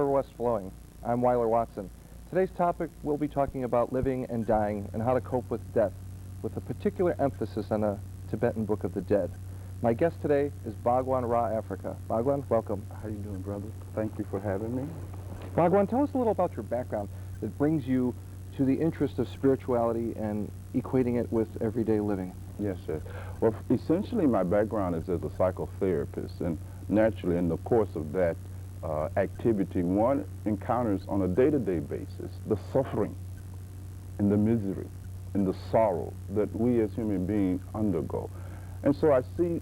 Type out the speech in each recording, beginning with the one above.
West Flowing. I'm Weiler Watson. Today's topic, we'll be talking about living and dying and how to cope with death, with a particular emphasis on the Tibetan Book of the Dead. My guest today is Bhagwan Afrika. Bhagwan, welcome. How you doing, brother? Thank you for having me. Bhagwan, tell us a little about your background that brings you to the interest of spirituality and equating it with everyday living. Yes, sir. Well, essentially my background is as a psychotherapist, and naturally in the course of that activity, one encounters on a day-to-day basis the suffering and the misery and the sorrow that we as human beings undergo. And so I see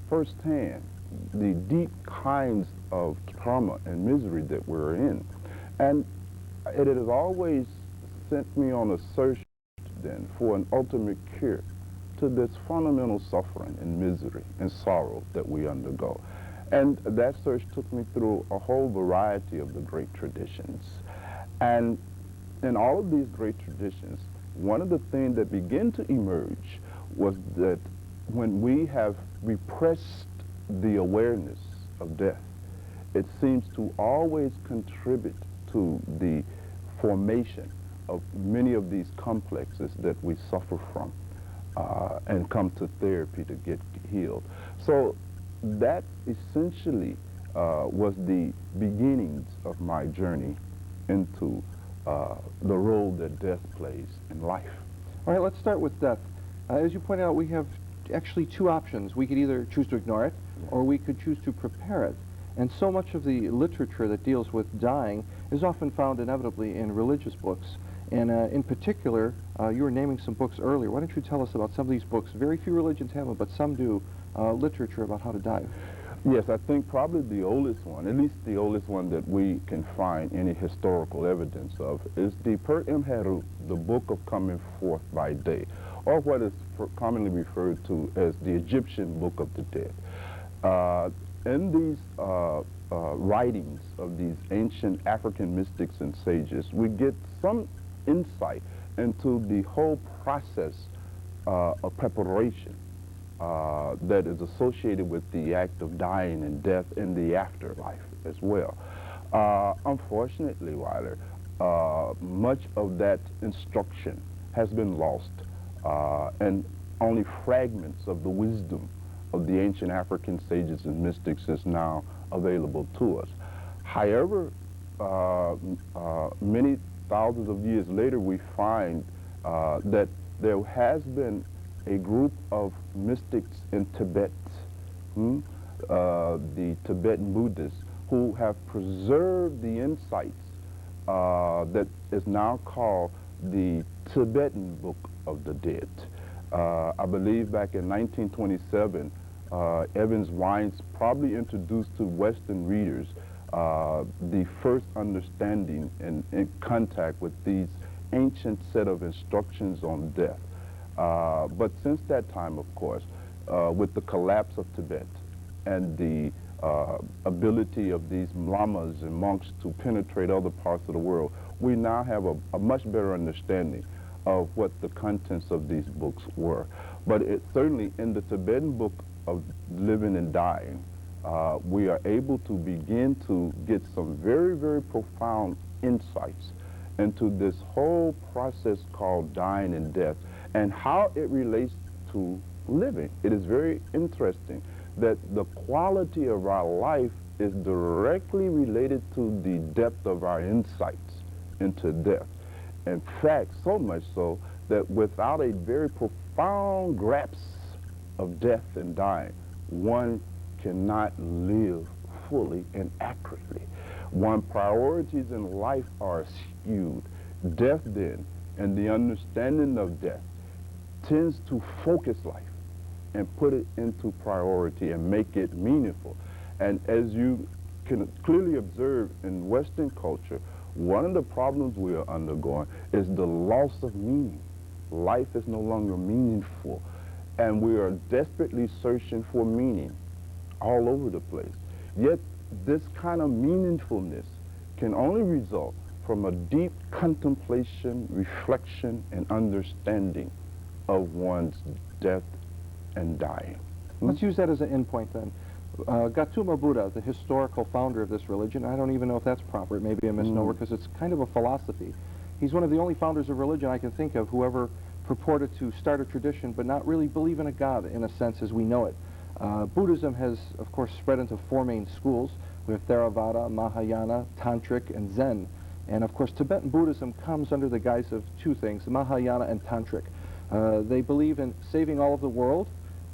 firsthand the deep kinds of trauma and misery that we're in. And it has always sent me on a search then for an ultimate cure to this fundamental suffering and misery and sorrow that we undergo. And that search took me through a whole variety of the great traditions. And in all of these great traditions, one of the things that began to emerge was that when we have repressed the awareness of death, it seems to always contribute to the formation of many of these complexes that we suffer from and come to therapy to get healed. So that essentially was the beginnings of my journey into the role that death plays in life. All right, let's start with death. As you pointed out, we have actually two options. We could either choose to ignore it, or we could choose to prepare it. And so much of the literature that deals with dying is often found inevitably in religious books. And in particular, you were naming some books earlier. Why don't you tell us about some of these books? Very few religions have them, but some do, literature about how to die. Yes, I think probably the oldest one, at least the oldest one that we can find any historical evidence of, is the Per Imheru, the Book of Coming Forth by Day, or what is commonly referred to as the Egyptian Book of the Dead. In these writings of these ancient African mystics and sages, we get some insight into the whole process of preparation that is associated with the act of dying and death in the afterlife as well. Unfortunately, Weiler, much of that instruction has been lost, and only fragments of the wisdom of the ancient African sages and mystics is now available to us. However, many thousands of years later, we find that there has been a group of mystics in Tibet, the Tibetan Buddhists, who have preserved the insights that is now called the Tibetan Book of the Dead. I believe back in 1927, Evans Wines probably introduced to Western readers the first understanding and contact with these ancient set of instructions on death. But since that time, of course, with the collapse of Tibet and the ability of these lamas and monks to penetrate other parts of the world, we now have a much better understanding of what the contents of these books were. But it certainly in the Tibetan Book of Living and Dying, we are able to begin to get some very, very profound insights into this whole process called dying and death and how it relates to living. It is very interesting that the quality of our life is directly related to the depth of our insights into death. In fact, so much so that without a very profound grasp of death and dying, one cannot live fully and accurately. One's priorities in life are skewed. Death then, and the understanding of death, tends to focus life and put it into priority and make it meaningful. And as you can clearly observe in Western culture, one of the problems we are undergoing is the loss of meaning. Life is no longer meaningful, and we are desperately searching for meaning all over the place. Yet this kind of meaningfulness can only result from a deep contemplation, reflection, and understanding of one's death and dying. Let's use that as an endpoint then. Gautama Buddha, the historical founder of this religion, I don't even know if that's proper. It may be a misnomer because it's kind of a philosophy. He's one of the only founders of religion I can think of who ever purported to start a tradition but not really believe in a god in a sense as we know it. Buddhism has, of course, spread into four main schools. We have Theravada, Mahayana, Tantric, and Zen. And, of course, Tibetan Buddhism comes under the guise of two things, Mahayana and Tantric. They believe in saving all of the world.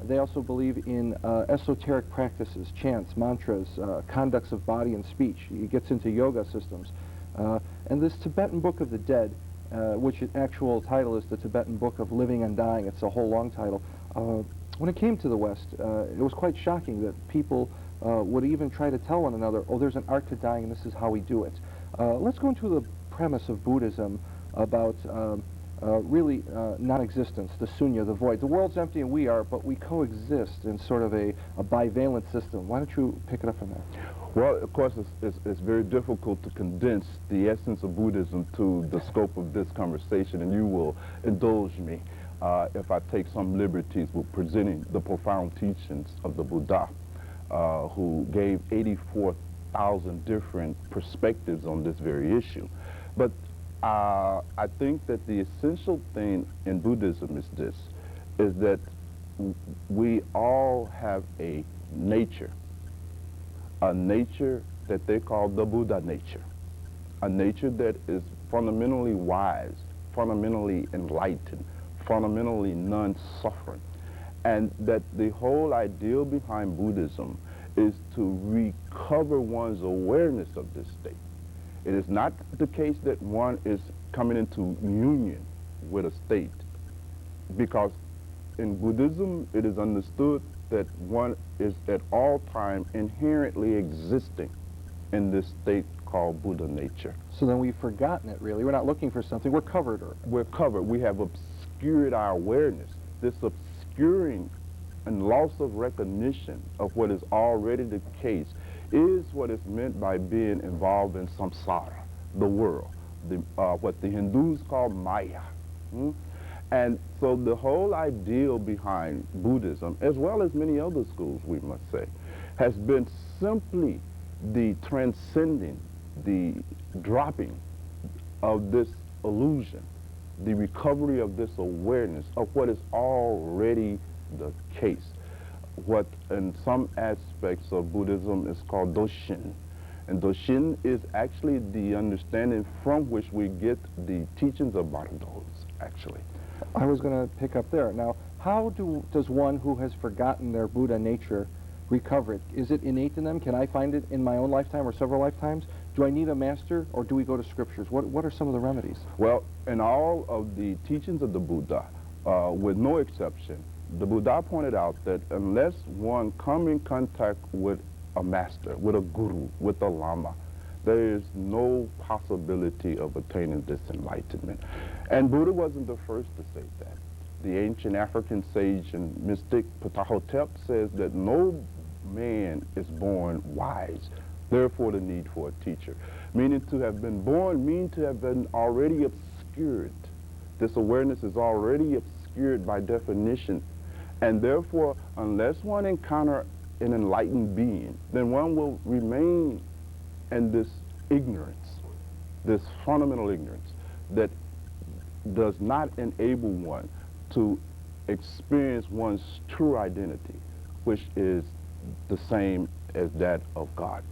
They also believe in esoteric practices, chants, mantras, conducts of body and speech. It gets into yoga systems. And this Tibetan Book of the Dead, which its actual title is the Tibetan Book of Living and Dying, it's a whole long title. When it came to the West, it was quite shocking that people would even try to tell one another, oh, there's an art to dying and this is how we do it. Let's go into the premise of Buddhism about really non-existence, the sunya, the void. The world's empty and we are, but we coexist in sort of a bivalent system. Why don't you pick it up from there? Well, of course, it's very difficult to condense the essence of Buddhism to the scope of this conversation, and you will indulge me if I take some liberties with presenting the profound teachings of the Buddha, who gave 84,000 different perspectives on this very issue. But I think that the essential thing in Buddhism is this, is that we all have a nature that they call the Buddha nature, a nature that is fundamentally wise, fundamentally enlightened, fundamentally non-suffering, and that the whole ideal behind Buddhism is to recover one's awareness of this state. It is not the case that one is coming into union with a state, because in Buddhism it is understood that one is at all time inherently existing in this state called Buddha nature. So then we've forgotten it, really. We're not looking for something. We're covered. We're covered. We have obscured our awareness. This obscuring and loss of recognition of what is already the case is what is meant by being involved in samsara, the world, what the Hindus call Maya. And so the whole ideal behind Buddhism, as well as many other schools, we must say, has been simply the transcending, the dropping of this illusion, the recovery of this awareness of what is already the case. What in some aspects of Buddhism is called Doshin. And Doshin is actually the understanding from which we get the teachings of Bardos, actually. I was going to pick up there. Now, how does one who has forgotten their Buddha nature recover it? Is it innate in them? Can I find it in my own lifetime or several lifetimes? Do I need a master, or do we go to scriptures? What are some of the remedies? Well, in all of the teachings of the Buddha, with no exception, the Buddha pointed out that unless one come in contact with a master, with a guru, with a lama, there is no possibility of attaining this enlightenment. And Buddha wasn't the first to say that. The ancient African sage and mystic Ptahhotep says that no man is born wise, therefore the need for a teacher. Meaning to have been born means to have been already obscured. This awareness is already obscured by definition. And therefore, unless one encounter an enlightened being, then one will remain in this ignorance, this fundamental ignorance that does not enable one to experience one's true identity, which is the same as that of God.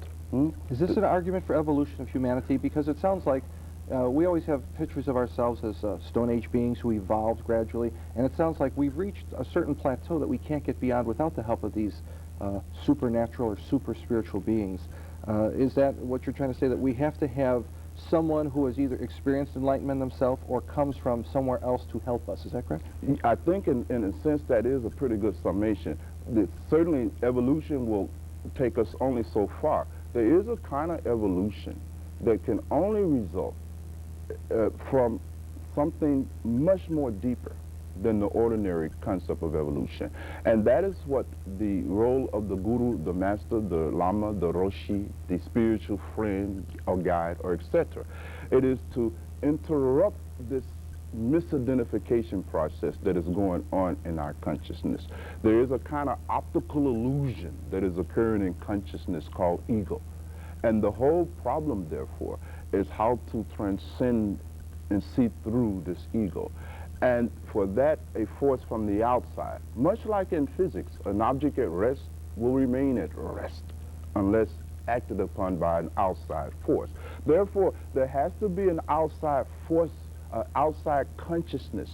Is this an argument for evolution of humanity? Because it sounds like we always have pictures of ourselves as Stone Age beings who evolved gradually, and it sounds like we've reached a certain plateau that we can't get beyond without the help of these supernatural or super spiritual beings. Is that what you're trying to say, that we have to have someone who has either experienced enlightenment themselves or comes from somewhere else to help us? Is that correct? I think in a sense that is a pretty good summation. Certainly evolution will take us only so far. There is a kind of evolution that can only result from something much more deeper than the ordinary concept of evolution. And that is what the role of the guru, the master, the lama, the roshi, the spiritual friend or guide, or etc. It is to interrupt this misidentification process that is going on in our consciousness. There is a kind of optical illusion that is occurring in consciousness called ego. And the whole problem, therefore, is how to transcend and see through this ego. And for that, a force from the outside, much like in physics, an object at rest will remain at rest unless acted upon by an outside force. Therefore, there has to be an outside force, outside consciousness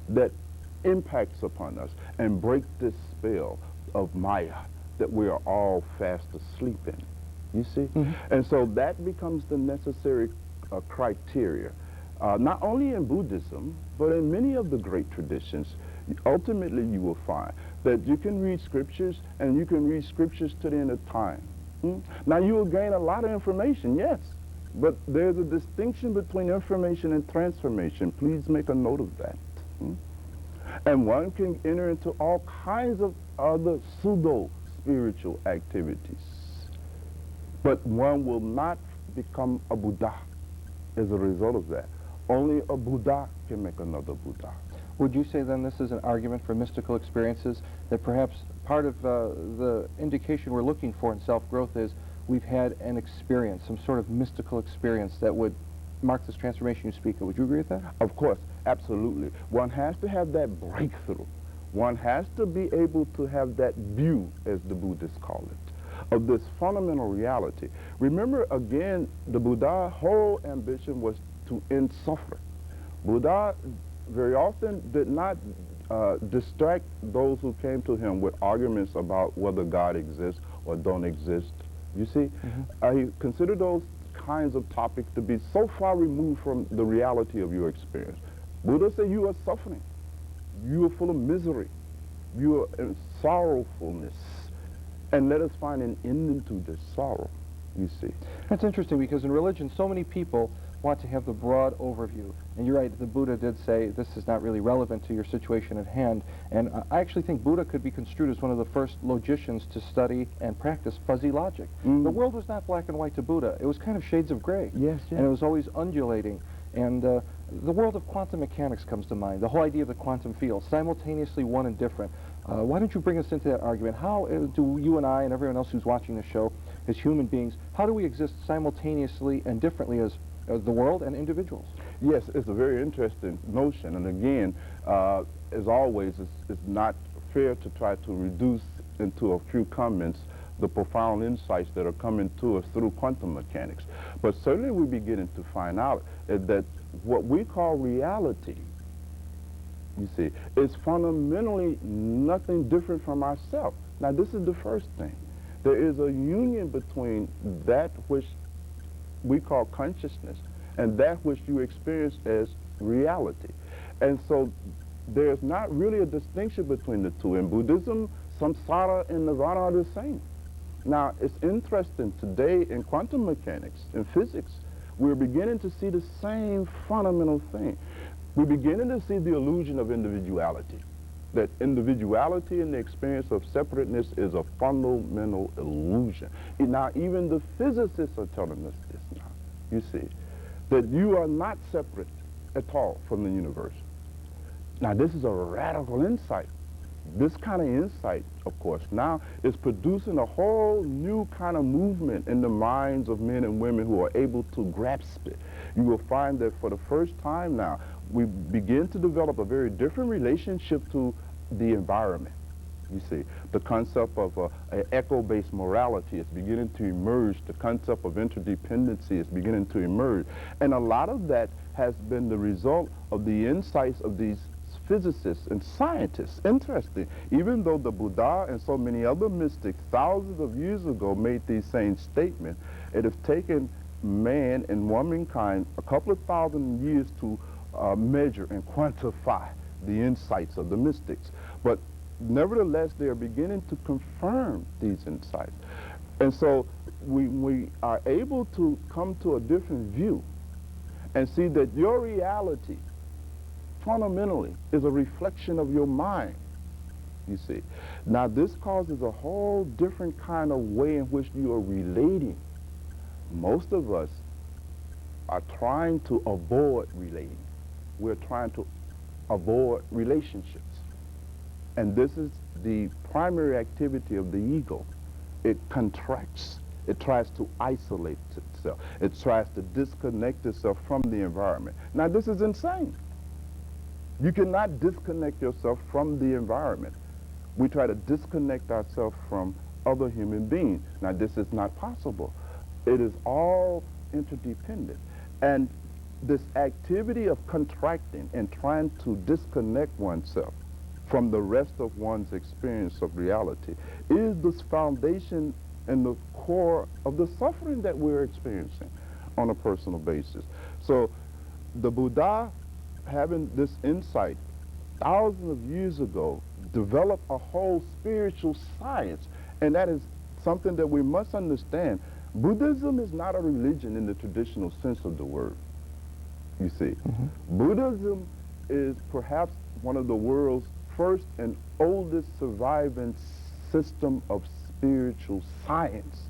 that impacts upon us and break this spell of Maya that we are all fast asleep in. You see? Mm-hmm. And so that becomes the necessary criteria. Not only in Buddhism, but in many of the great traditions. Ultimately, you will find that you can read scriptures, and you can read scriptures to the end of time. Now, you will gain a lot of information, yes, but there's a distinction between information and transformation. Please make a note of that. And one can enter into all kinds of other pseudo-spiritual activities, but one will not become a Buddha as a result of that. Only a Buddha can make another Buddha. Would you say then this is an argument for mystical experiences, that perhaps part of the indication we're looking for in self-growth is we've had an experience, some sort of mystical experience that would mark this transformation you speak of? Would you agree with that? Of course, absolutely. One has to have that breakthrough. One has to be able to have that view, as the Buddhists call it, of this fundamental reality. Remember, again, the Buddha's whole ambition was to end suffering. Buddha very often did not distract those who came to him with arguments about whether God exists or don't exist. You see, I consider those kinds of topics to be so far removed from the reality of your experience. Buddha said you are suffering. You are full of misery. You are in sorrowfulness. And let us find an ending to this sorrow, you see. That's interesting, because in religion, so many people want to have the broad overview. And you're right, the Buddha did say this is not really relevant to your situation at hand. And I actually think Buddha could be construed as one of the first logicians to study and practice fuzzy logic. The world was not black and white to Buddha. It was kind of shades of gray. Yes, yes. And it was always undulating. And the world of quantum mechanics comes to mind, the whole idea of the quantum field, simultaneously one and different. Why don't you bring us into that argument? How do you and I and everyone else who's watching the show as human beings, how do we exist simultaneously and differently as the world and individuals? Yes, it's a very interesting notion. And again, as always, it's not fair to try to reduce into a few comments the profound insights that are coming to us through quantum mechanics. But certainly we're beginning to find out that what we call reality, you see, is fundamentally nothing different from ourselves. Now, this is the first thing. There is a union between that which we call consciousness and that which you experience as reality. And so there's not really a distinction between the two. In Buddhism, samsara and nirvana are the same. Now, it's interesting today in quantum mechanics, in physics, we're beginning to see the same fundamental thing. We're beginning to see the illusion of individuality, that individuality and the experience of separateness is a fundamental illusion. And now, even the physicists are telling us this now, you see, that you are not separate at all from the universe. Now, this is a radical insight. This kind of insight, of course, now is producing a whole new kind of movement in the minds of men and women who are able to grasp it. You will find that for the first time now, we begin to develop a very different relationship to the environment. You see, the concept of an echo-based morality is beginning to emerge. The concept of interdependency is beginning to emerge. And a lot of that has been the result of the insights of these physicists and scientists. Interesting. Even though the Buddha and so many other mystics thousands of years ago made these same statements, it has taken man and womankind a couple of thousand years to measure and quantify the insights of the mystics. But nevertheless, they are beginning to confirm these insights. And so we are able to come to a different view and see that your reality fundamentally is a reflection of your mind, you see. Now, this causes a whole different kind of way in which you are relating. Most of us are trying to avoid relating. we're trying to avoid relationships. And this is the primary activity of the ego. It contracts. It tries to isolate itself. It tries to disconnect itself from the environment. Now, this is insane. You cannot disconnect yourself from the environment. We try to disconnect ourselves from other human beings. Now, this is not possible. It is all interdependent. And this activity of contracting and trying to disconnect oneself from the rest of one's experience of reality is the foundation and the core of the suffering that we're experiencing on a personal basis. So the Buddha, having this insight thousands of years ago, developed a whole spiritual science, and that is something that we must understand. Buddhism is not a religion in the traditional sense of the word, you see. Buddhism is perhaps one of the world's first and oldest surviving system of spiritual science,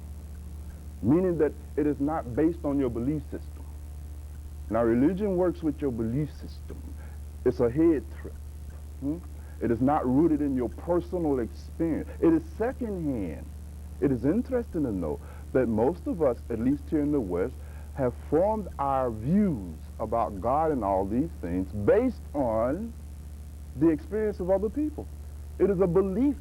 meaning that it is not based on your belief system. Now, religion works with your belief system. It's a head trip. It is not rooted in your personal experience. It is secondhand. It is interesting to know that most of us, at least here in the West, have formed our views about God and all these things based on the experience of other people. It is a belief.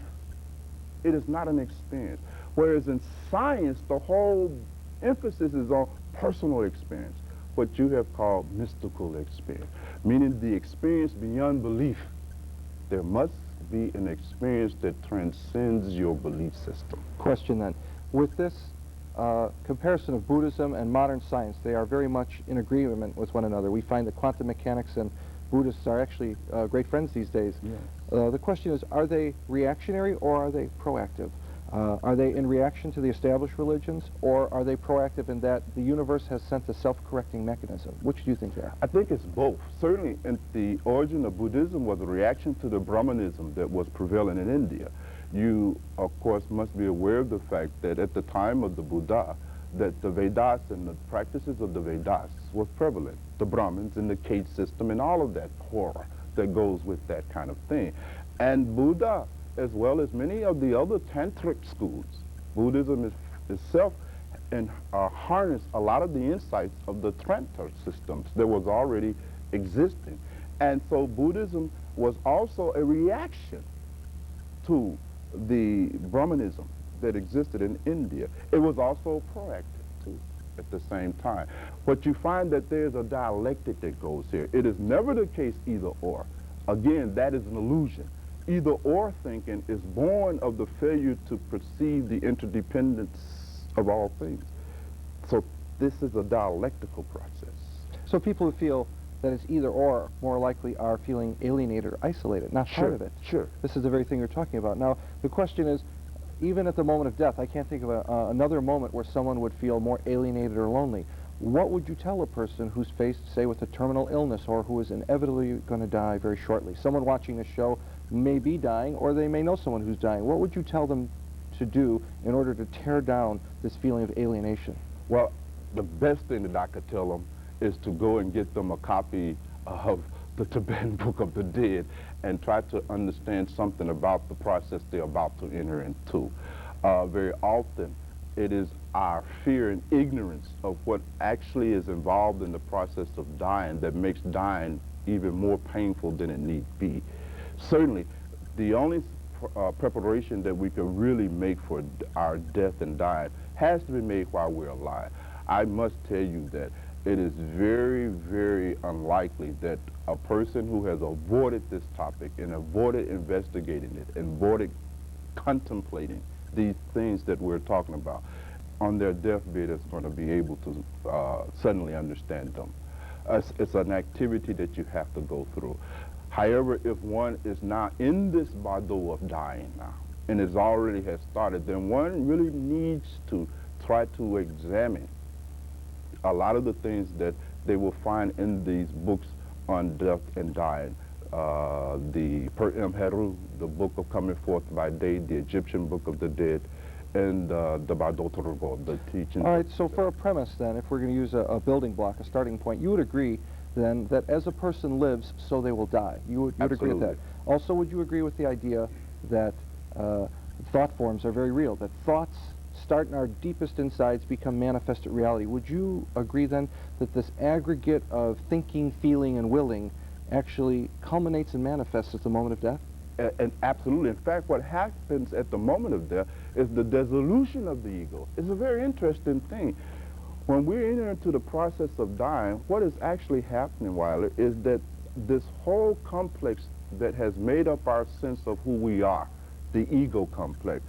It is not an experience. Whereas in science, the whole emphasis is on personal experience, what you have called mystical experience, meaning the experience beyond belief. There must be an experience that transcends your belief system. Question then, with this comparison of Buddhism and modern science, they are very much in agreement with one another. We find that quantum mechanics and Buddhists are actually great friends these days. Yes. The question is, are they reactionary or are they proactive? Are they in reaction to the established religions, or are they proactive in that the universe has sent a self-correcting mechanism? Which do you think they are? I think it's both. Certainly, the origin of Buddhism was a reaction to the Brahmanism that was prevalent in India. You, of course, must be aware of the fact that at the time of the Buddha, that the Vedas and the practices of the Vedas were prevalent. The Brahmins and the caste system and all of that horror that goes with that kind of thing. And Buddha, as well as many of the other tantric schools, Buddhism itself harnessed a lot of the insights of the tantric systems that was already existing. And so Buddhism was also a reaction to the Brahmanism that existed in India. It was also proactive too at the same time. But you find that there's a dialectic that goes here. It is never the case either or. Again, that is an illusion. Either or thinking is born of the failure to perceive the interdependence of all things. So this is a dialectical process. So people who feel that it's either or more likely are feeling alienated or isolated, not part of it. Sure. This is the very thing you're talking about. Now, the question is, even at the moment of death, I can't think of another moment where someone would feel more alienated or lonely. What would you tell a person who's faced, say, with a terminal illness or who is inevitably going to die very shortly? Someone watching this show may be dying, or they may know someone who's dying. What would you tell them to do in order to tear down this feeling of alienation? Well, the best thing that I could tell them is to go and get them a copy of the Tibetan Book of the Dead and try to understand something about the process they're about to enter into. Very often, it is our fear and ignorance of what actually is involved in the process of dying that makes dying even more painful than it need be. Certainly, the only preparation that we can really make for our death and dying has to be made while we're alive. I must tell you that it is very, very unlikely that a person who has avoided this topic and avoided investigating it and avoided contemplating these things that we're talking about on their deathbed is going to be able to suddenly understand them. It's an activity that you have to go through. However, if one is not in this bardo of dying now, and it already has started, then one really needs to try to examine a lot of the things that they will find in these books on death and dying. The Per Heru, the Book of Coming Forth by Day, the Egyptian Book of the Dead, and the Bardo Torgo, the teaching. All right, so for a premise then, if we're going to use a building block, a starting point, you would agree then, that as a person lives, so they will die. You would agree with that? Also, would you agree with the idea that thought forms are very real, that thoughts start in our deepest insides, become manifested reality? Would you agree then that this aggregate of thinking, feeling, and willing actually culminates and manifests at the moment of death? And absolutely. In fact, what happens at the moment of death is the dissolution of the ego. It's a very interesting thing. When we enter into the process of dying, what is actually happening, Weiler, is that this whole complex that has made up our sense of who we are, the ego complex,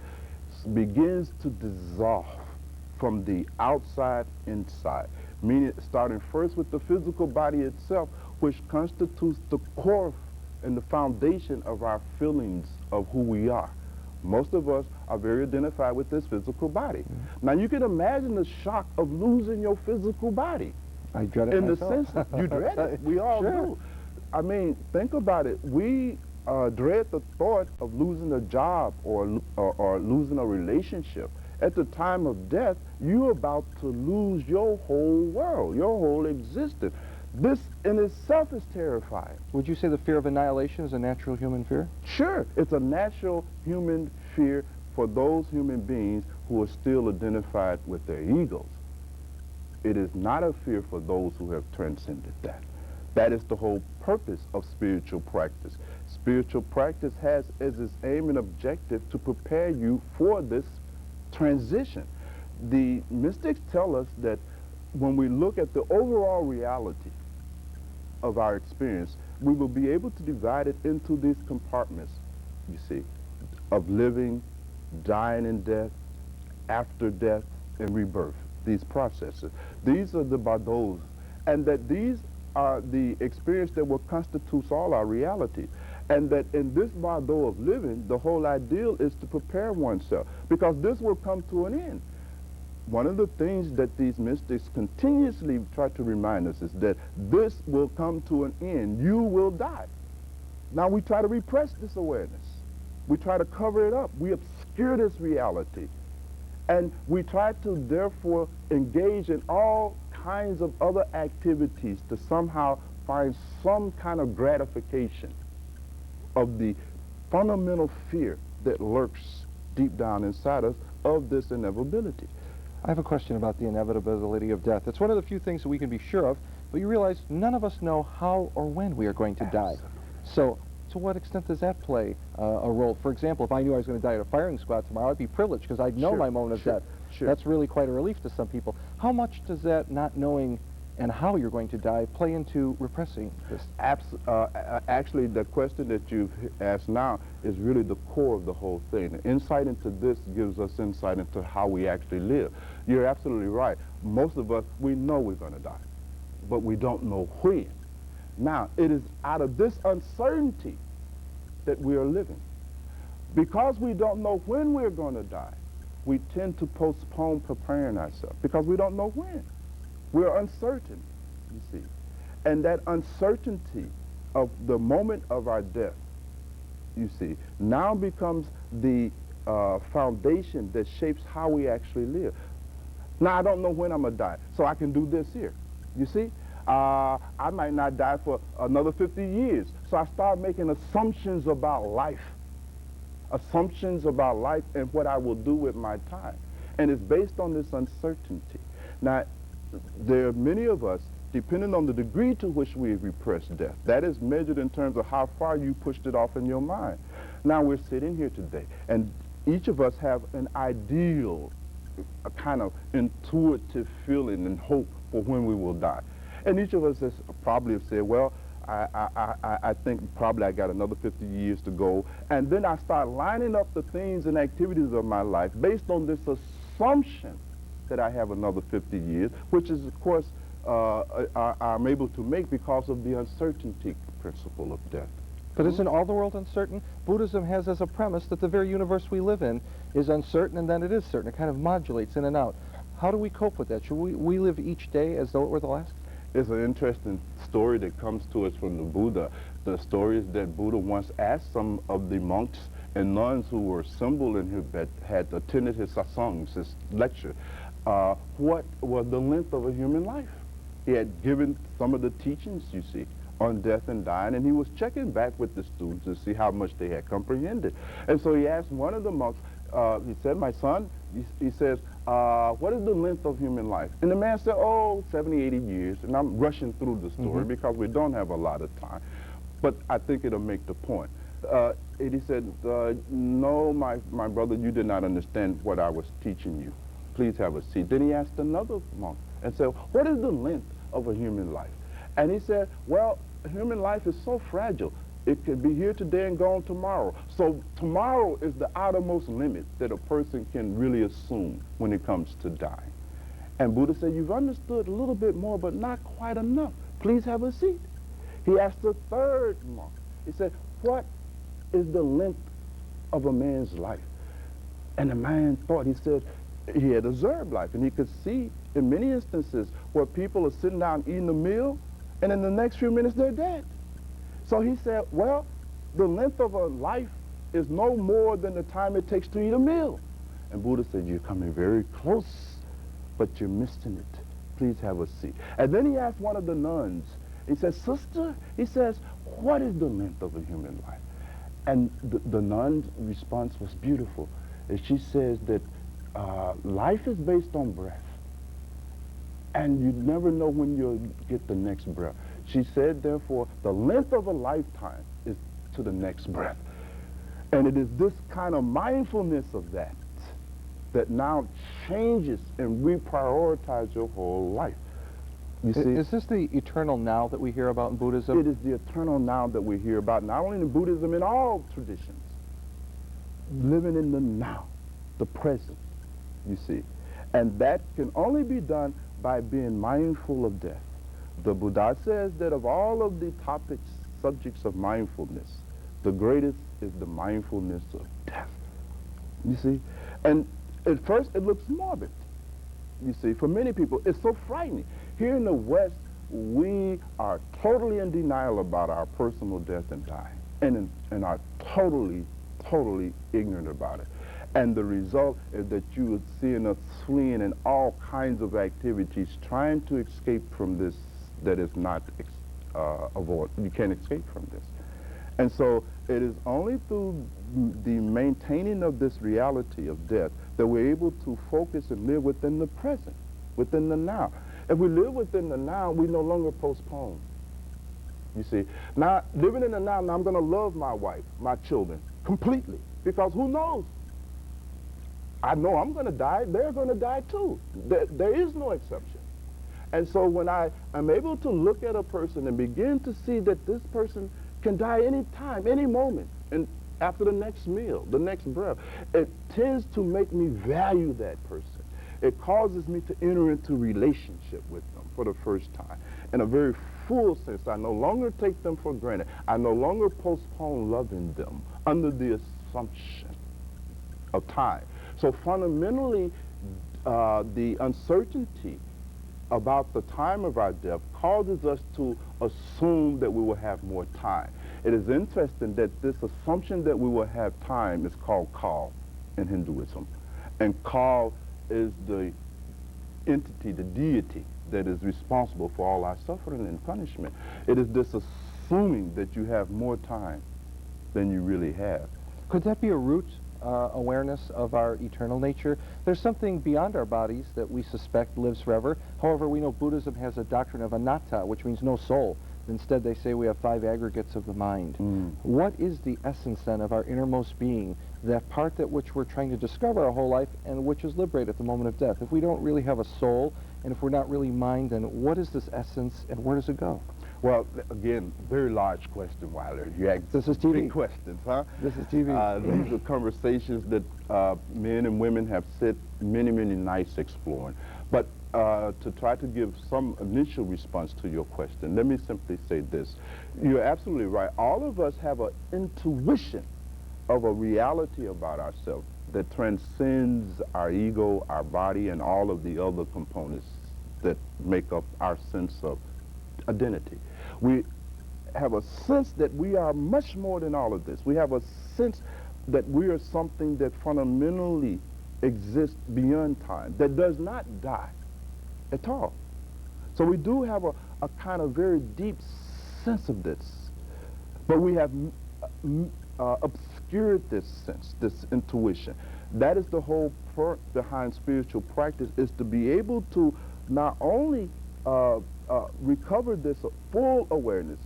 begins to dissolve from the outside inside, meaning starting first with the physical body itself, which constitutes the core and the foundation of our feelings of who we are. Most of us are very identified with this physical body. Now you can imagine the shock of losing your physical body. I dread it in myself. the sense you dread it. We all do. I mean, think about it. We dread the thought of losing a job or losing a relationship. At the time of death, you're about to lose your whole world, your whole existence. This in itself is terrifying. Would you say the fear of annihilation is a natural human fear? Sure, it's a natural human fear for those human beings who are still identified with their egos. It is not a fear for those who have transcended that. That is the whole purpose of spiritual practice. Spiritual practice has as its aim and objective to prepare you for this transition. The mystics tell us that when we look at the overall reality of our experience, we will be able to divide it into these compartments, you see, of living, dying in death, after death, and rebirth, these processes. These are the bardos, and that these are the experience that will constitute all our reality. And that in this bardo of living, the whole ideal is to prepare oneself, because this will come to an end. One of the things that these mystics continuously try to remind us is that this will come to an end. You will die. Now we try to repress this awareness. We try to cover it up. We obscure this reality. And we try to therefore engage in all kinds of other activities to somehow find some kind of gratification of the fundamental fear that lurks deep down inside us of this inevitability. I have a question about the inevitability of death. It's one of the few things that we can be sure of, but you realize none of us know how or when we are going to die. So to what extent does that play a role? For example, if I knew I was going to die at a firing squad tomorrow, I'd be privileged because I'd know my moment of death. That's really quite a relief to some people. How much does that not knowing and how you're going to die play into repressing this? Actually, the question that you've asked now is really the core of the whole thing. The insight into this gives us insight into how we actually live. You're absolutely right. Most of us, we know we're going to die, but we don't know when. Now, it is out of this uncertainty that we are living. Because we don't know when we're going to die, we tend to postpone preparing ourselves because we don't know when. We're uncertain, you see. And that uncertainty of the moment of our death, you see, now becomes the foundation that shapes how we actually live. Now, I don't know when I'm going to die, so I can do this here. You see? I might not die for another 50 years. So I start making assumptions about life. Assumptions about life and what I will do with my time. And it's based on this uncertainty. Now, there are many of us, depending on the degree to which we repress death, that is measured in terms of how far you pushed it off in your mind. Now we're sitting here today, and each of us have an ideal, a kind of intuitive feeling and hope for when we will die. And each of us has probably have said, well, I think probably I got another 50 years to go. And then I start lining up the things and activities of my life based on this assumption that I have another 50 years, which is, of course, I'm able to make because of the uncertainty principle of death. But isn't all the world uncertain? Buddhism has as a premise that the very universe we live in is uncertain, and then it is certain. It kind of modulates in and out. How do we cope with that? Should we live each day as though it were the last? It's an interesting story that comes to us from the Buddha. The story is that Buddha once asked some of the monks and nuns who were assembled and who had attended his satsangs, his lecture, what was the length of a human life? He had given some of the teachings, you see, on death and dying, and he was checking back with the students to see how much they had comprehended. And so he asked one of the monks, he said, my son, he says, what is the length of human life? And the man said, oh, 70, 80 years. And I'm rushing through the story because we don't have a lot of time. But I think it'll make the point. And he said, no, my brother, you did not understand what I was teaching you. Please have a seat. Then he asked another monk and said, what is the length of a human life? And he said, well, human life is so fragile. It could be here today and gone tomorrow. So tomorrow is the outermost limit that a person can really assume when it comes to dying. And Buddha said, you've understood a little bit more, but not quite enough. Please have a seat. He asked the third monk. He said, what is the length of a man's life? And the man thought, he said, he had observed life, and he could see in many instances where people are sitting down eating a meal, and in the next few minutes they're dead. So he said, well, the length of a life is no more than the time it takes to eat a meal. And Buddha said, you're coming very close, but you're missing it. Please have a seat. And then he asked one of the nuns, he said, sister, he says, what is the length of a human life? And the nun's response was beautiful. And she says that life is based on breath. And you never know when you'll get the next breath. She said, therefore, the length of a lifetime is to the next breath. And it is this kind of mindfulness of that that now changes and reprioritize your whole life. You see? Is this the eternal now that we hear about in Buddhism? It is the eternal now that we hear about, not only in Buddhism, in all traditions. Living in the now, the present, you see. And that can only be done by being mindful of death. The Buddha says that of all of the topics, subjects of mindfulness, the greatest is the mindfulness of death. You see? And at first it looks morbid. You see, for many people, it's so frightening. Here in the West, we are totally in denial about our personal death and dying, and are totally ignorant about it. And the result is that you are seeing us fleeing in all kinds of activities, trying to escape from this that is not avoid. You can't escape from this. And so it is only through the maintaining of this reality of death that we're able to focus and live within the present, within the now. If we live within the now, we no longer postpone. You see, now living in the now I'm going to love my wife, my children, completely, because who knows? I know I'm going to die. They're going to die too. There is no exception. And so when I am able to look at a person and begin to see that this person can die any time, any moment, and after the next meal, the next breath, it tends to make me value that person. It causes me to enter into relationship with them for the first time. In a very full sense, I no longer take them for granted. I no longer postpone loving them under the assumption of time. So fundamentally, the uncertainty about the time of our death causes us to assume that we will have more time. It is interesting that this assumption that we will have time is called Kal in Hinduism. And Kal is the entity, the deity that is responsible for all our suffering and punishment. It is this assuming that you have more time than you really have. Could that be a root awareness of our eternal nature? There's something beyond our bodies that we suspect lives forever. However, we know Buddhism has a doctrine of anatta, which means no soul. Instead, they say we have 5 aggregates of the mind. What is the essence, then, of our innermost being, that part that which we're trying to discover our whole life and which is liberated at the moment of death? If we don't really have a soul, and if we're not really mind, then what is this essence, and where does it go? Well, again, very large question, Weiler. You ask This is TV. big questions, huh? This is TV. These are conversations that men and women have sit many nights exploring. But to try to give some initial response to your question, let me simply say this. You're absolutely right. All of us have an intuition of a reality about ourselves that transcends our ego, our body, and all of the other components that make up our sense of identity. We have a sense that we are much more than all of this. We have a sense that we are something that fundamentally exists beyond time, that does not die at all. So we do have a kind of very deep sense of this, but we have obscured this sense, this intuition. That is the whole point behind spiritual practice, is to be able to not only recover this full awareness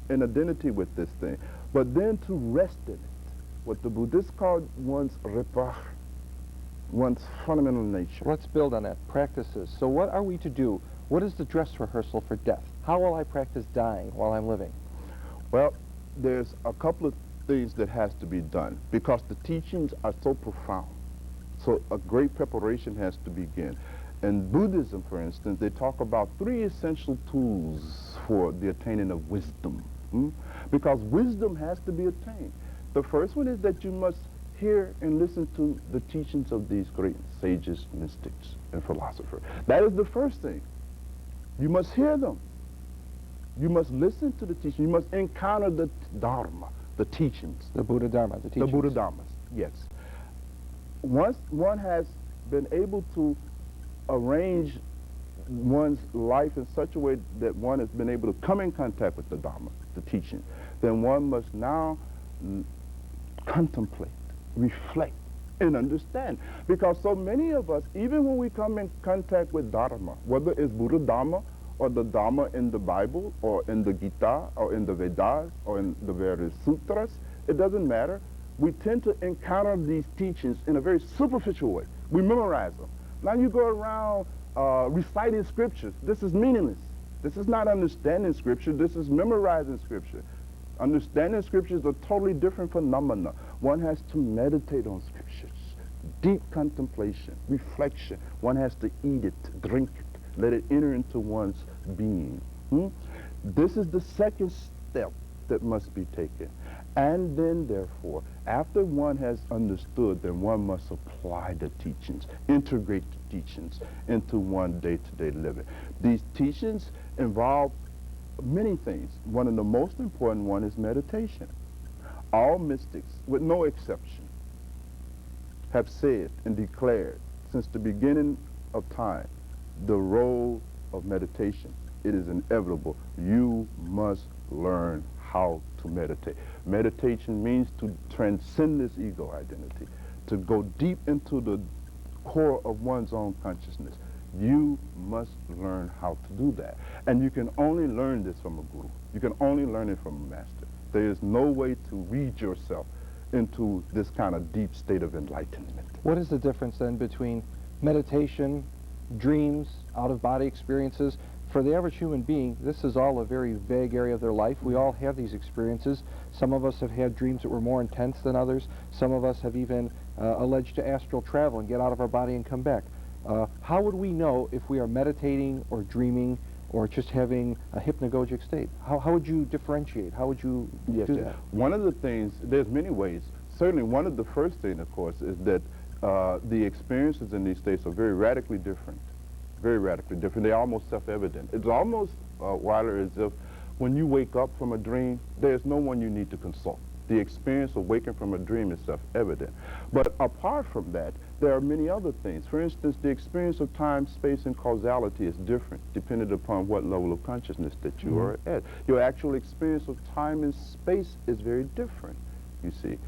and identity with this thing, but then to rest in it. What the Buddhists call one's repar, one's fundamental nature. Let's build on that. Practices. So what are we to do? What is the dress rehearsal for death? How will I practice dying while I'm living? Well, there's a couple of things that has to be done because the teachings are so profound. So a great preparation has to begin. In Buddhism, for instance, they talk about 3 essential tools for the attaining of wisdom. Because wisdom has to be attained. The first one is that you must hear and listen to the teachings of these great sages, mystics, and philosophers. That is the first thing. You must hear them. You must listen to the teaching. You must encounter the Dharma, the teachings. The Buddha Dharma, the teachings. The Buddha Dharmas, yes. Once one has been able to arrange one's life in such a way that one has been able to come in contact with the Dharma, the teaching, then one must now contemplate, reflect, and understand. Because so many of us, even when we come in contact with Dharma, whether it's Buddha Dharma or the Dharma in the Bible or in the Gita or in the Vedas or in the various sutras, it doesn't matter. We tend to encounter these teachings in a very superficial way. We memorize them. Now you go around reciting scriptures. This is meaningless. This is not understanding scripture. This is memorizing scripture. Understanding scripture is a totally different phenomena. One has to meditate on scriptures. Deep contemplation, reflection. One has to eat it, drink it, let it enter into one's being. This is the second step that must be taken. And then, therefore, after one has understood, then one must apply the teachings, integrate the teachings into one day-to-day living. These teachings involve many things. One of the most important one is meditation. All mystics, with no exception, have said and declared since the beginning of time the role of meditation. It is inevitable. You must learn how to meditate. Meditation means to transcend this ego identity, to go deep into the core of one's own consciousness. You must learn how to do that. And you can only learn this from a guru. You can only learn it from a master. There is no way to read yourself into this kind of deep state of enlightenment. What is the difference then between meditation, dreams, out-of-body experiences? For the average human being, this is all a very vague area of their life. We all have these experiences. Some of us have had dreams that were more intense than others. Some of us have even alleged to astral travel and get out of our body and come back. How would we know if we are meditating or dreaming or just having a hypnagogic state? How would you differentiate? How would you do that? One of the things, there's many ways. Certainly one of the first things, of course, is that the experiences in these states are very radically different. Very radically different. They're almost self-evident. It's almost, Weiler, as if when you wake up from a dream, there's no one you need to consult. The experience of waking from a dream is self-evident. But apart from that, there are many other things. For instance, the experience of time, space, and causality is different depending upon what level of consciousness that you are at. Your actual experience of time and space is very different, you see.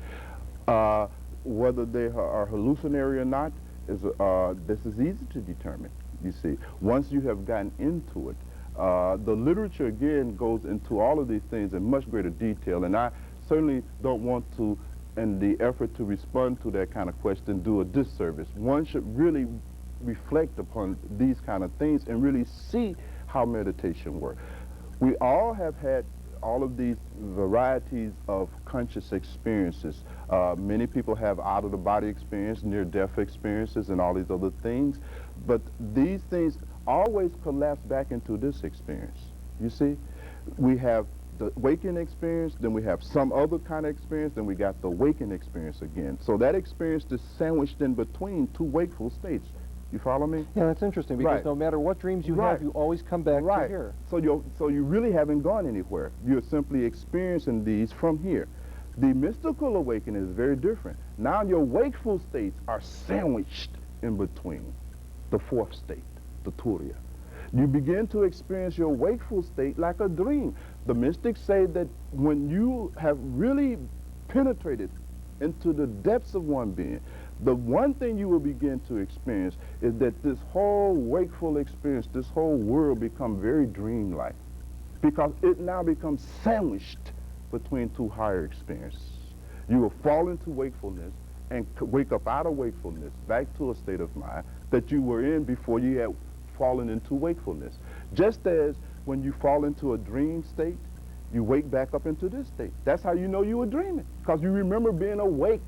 Whether they are hallucinatory or not, this is easy to determine, you see. Once you have gotten into it, the literature, again, goes into all of these things in much greater detail, and I certainly don't want to, in the effort to respond to that kind of question, do a disservice. One should really reflect upon these kind of things and really see how meditation works. We all have had all of these varieties of conscious experiences. Many people have out-of-the-body experience, near-death experiences, and all these other things. But these things always collapse back into this experience. You see, we have the waking experience, then we have some other kind of experience, then we got the waking experience again. So that experience is sandwiched in between two wakeful states. You follow me? Yeah, that's interesting because no matter what dreams you have, you always come back to here. So you really haven't gone anywhere. You're simply experiencing these from here. The mystical awakening is very different. Now your wakeful states are sandwiched in between the fourth state, the Turiya. You begin to experience your wakeful state like a dream. The mystics say that when you have really penetrated into the depths of one being, the one thing you will begin to experience is that this whole wakeful experience, this whole world becomes very dreamlike, because it now becomes sandwiched between two higher experiences. You will fall into wakefulness and wake up out of wakefulness back to a state of mind that you were in before you had fallen into wakefulness. Just as when you fall into a dream state, you wake back up into this state. That's how you know you were dreaming, because you remember being awake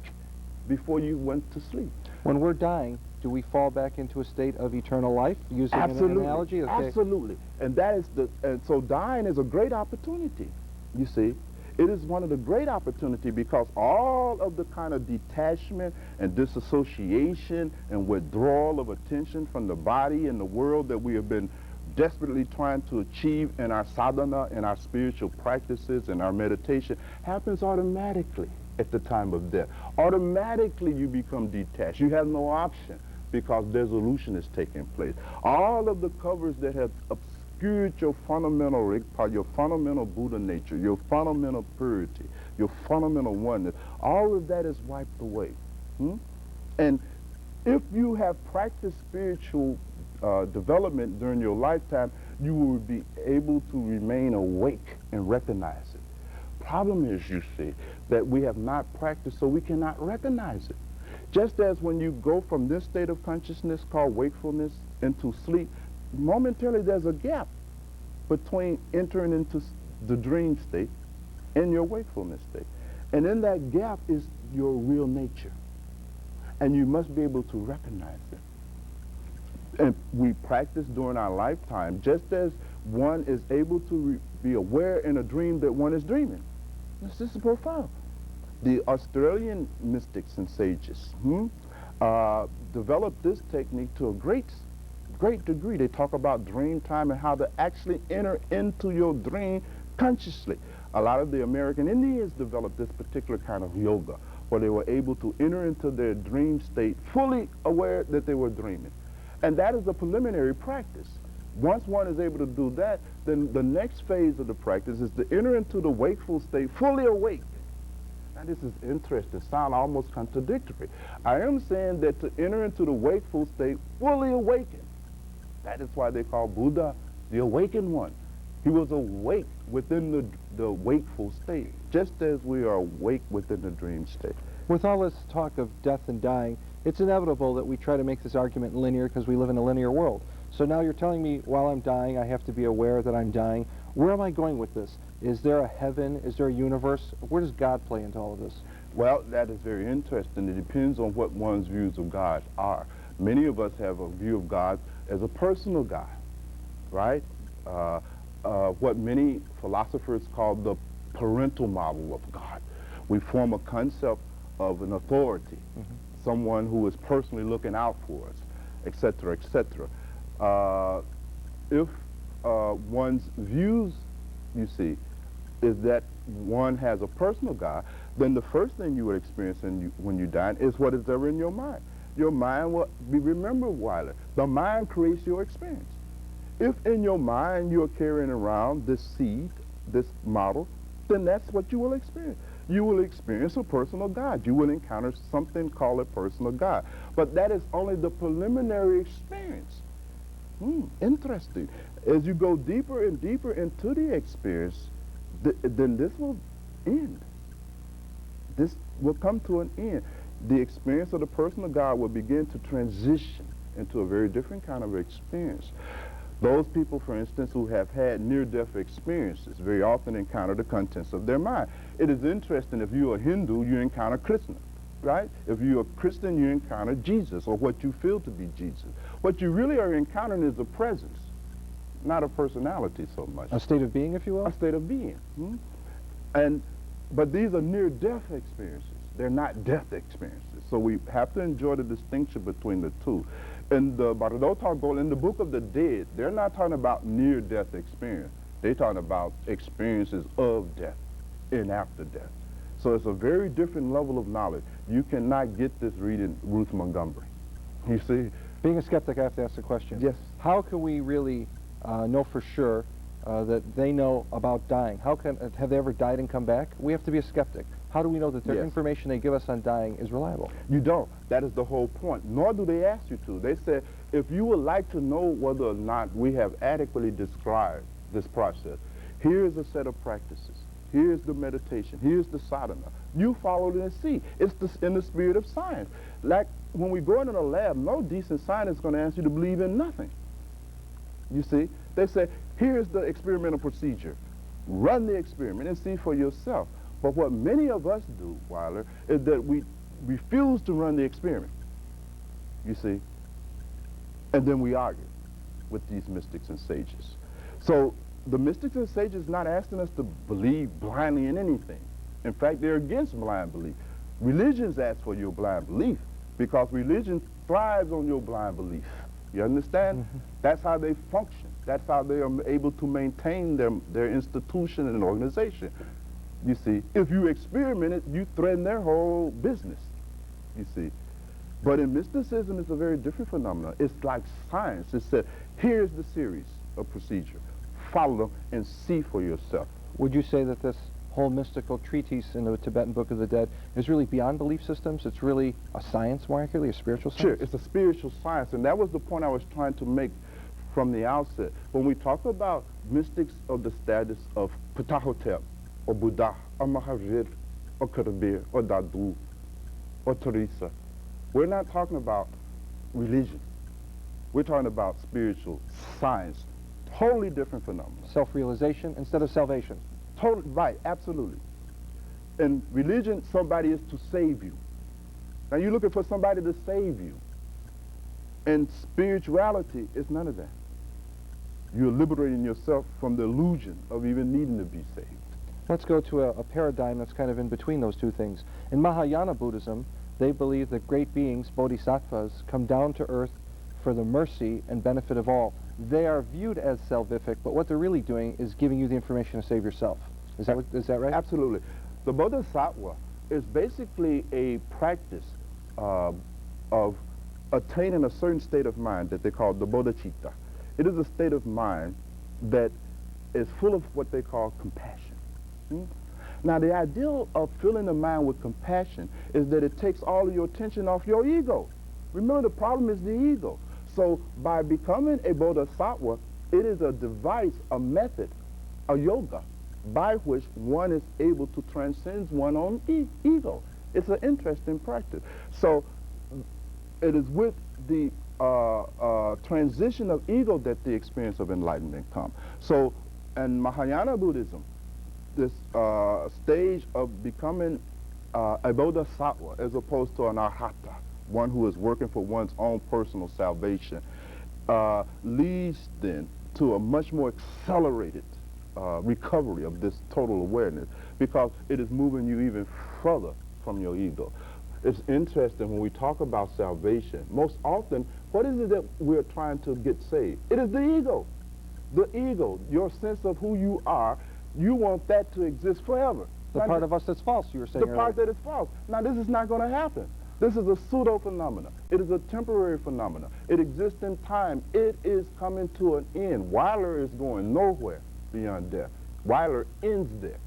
before you went to sleep. When we're dying, do we fall back into a state of eternal life, using an analogy? Okay. Absolutely. And that is and so dying is a great opportunity, you see. It is one of the great opportunities, because all of the kind of detachment and disassociation and withdrawal of attention from the body and the world that we have been desperately trying to achieve in our sadhana and our spiritual practices and our meditation happens automatically at the time of death. Automatically you become detached. You have no option, because dissolution is taking place. All of the covers that have obscured your fundamental rigpa, your fundamental Buddha nature, your fundamental purity, your fundamental oneness, all of that is wiped away. And if you have practiced spiritual development during your lifetime, you will be able to remain awake and recognize it. Problem is, you see, that we have not practiced, so we cannot recognize it. Just as when you go from this state of consciousness called wakefulness into sleep, momentarily there's a gap between entering into the dream state and your wakefulness state. And in that gap is your real nature. And you must be able to recognize it. And we practice during our lifetime, just as one is able to be aware in a dream that one is dreaming. This is profound. The Australian mystics and sages developed this technique to a great degree. They talk about dream time and how to actually enter into your dream consciously. A lot of the American Indians developed this particular kind of yoga, where they were able to enter into their dream state fully aware that they were dreaming. And that is a preliminary practice. Once one is able to do that, then the next phase of the practice is to enter into the wakeful state fully awake. Now this is interesting, sound almost contradictory. I am saying that to enter into the wakeful state fully awakened. That is why they call Buddha the awakened one. He was awake within the wakeful state, just as we are awake within the dream state. With all this talk of death and dying, it's inevitable that we try to make this argument linear, because we live in a linear world. So now you're telling me while I'm dying, I have to be aware that I'm dying. Where am I going with this? Is there a heaven? Is there a universe? Where does God play into all of this? Well, that is very interesting. It depends on what one's views of God are. Many of us have a view of God as a personal God, right? What many philosophers call the parental model of God. We form a concept of an authority, someone who is personally looking out for us, etc., etc. If one's views, you see, is that one has a personal God, then the first thing you would experience when you die is what is ever in your mind. Your mind will be, remember, Weiler, the mind creates your experience. If in your mind you're carrying around this seed, this model, then that's what you will experience. You will experience a personal God. You will encounter something called a personal God. But that is only the preliminary experience. Interesting. As you go deeper and deeper into the experience, then this will end. This will come to an end. The experience of the personal God will begin to transition into a very different kind of experience. Those people, for instance, who have had near-death experiences very often encounter the contents of their mind. It is interesting, if you're a Hindu, you encounter Krishna, right? If you're a Christian, you encounter Jesus, or what you feel to be Jesus. What you really are encountering is a presence, not a personality so much. A state of being, if you will? A state of being. But these are near-death experiences. They're not death experiences. So we have to enjoy the distinction between the two. In the in the Book of the Dead, they're not talking about near-death experience. They're talking about experiences of death and after death. So it's a very different level of knowledge. You cannot get this reading Ruth Montgomery. You see? Being a skeptic, I have to ask the question. Yes. How can we really know for sure that they know about dying? How can, have they ever died and come back? We have to be a skeptic. How do we know that the information they give us on dying is reliable? You don't. That is the whole point. Nor do they ask you to. They said, if you would like to know whether or not we have adequately described this process, here is a set of practices. Here's the meditation. Here's the sadhana. You follow it and see. It's in the spirit of science. Like when we go into the lab, no decent scientist is going to ask you to believe in nothing. You see? They say, here's the experimental procedure. Run the experiment and see for yourself. But what many of us do, Weiler, is that we refuse to run the experiment, you see, and then we argue with these mystics and sages. So the mystics and sages not asking us to believe blindly in anything. In fact, they're against blind belief. Religions ask for your blind belief because religion thrives on your blind belief. You understand? Mm-hmm. That's how they function. That's how they are able to maintain their institution and organization. You see, if you experiment it, you threaten their whole business, you see. But in mysticism, it's a very different phenomenon. It's like science. It said, here's the series of procedure. Follow them and see for yourself. Would you say that this whole mystical treatise in the Tibetan Book of the Dead is really beyond belief systems? It's really a science, more accurately, a spiritual science? Sure, it's a spiritual science, and that was the point I was trying to make from the outset. When we talk about mystics of the status of Ptahhotep, or Buddha, or Mahavir, or Kabir, or Dadu, or Teresa, we're not talking about religion. We're talking about spiritual science. Totally different phenomena. Self-realization instead of salvation. Totally, right, absolutely. In religion, somebody is to save you. Now you're looking for somebody to save you. And spirituality is none of that. You're liberating yourself from the illusion of even needing to be saved. Let's go to a paradigm that's kind of in between those two things. In Mahayana Buddhism, they believe that great beings, bodhisattvas, come down to earth for the mercy and benefit of all. They are viewed as salvific, but what they're really doing is giving you the information to save yourself. Is that right? Absolutely. The bodhisattva is basically a practice of attaining a certain state of mind that they call the bodhicitta. It is a state of mind that is full of what they call compassion. Now, the ideal of filling the mind with compassion is that it takes all of your attention off your ego. Remember, the problem is the ego. So by becoming a bodhisattva, it is a device, a method, a yoga, by which one is able to transcend one's own ego. It's an interesting practice. So it is with the transition of ego that the experience of enlightenment comes. So in Mahayana Buddhism, this stage of becoming a bodhisattva as opposed to an arhata, one who is working for one's own personal salvation, leads then to a much more accelerated recovery of this total awareness, because it is moving you even further from your ego. It's interesting when we talk about salvation, most often, what is it that we're trying to get saved? It is the ego. The ego, your sense of who you are, you want that to exist forever. The part of us that's false, you were saying earlier. The part that is false. Now, this is not going to happen. This is a pseudo-phenomenon. It is a temporary phenomenon. It exists in time. It is coming to an end. Weiler is going nowhere beyond death. Weiler ends there,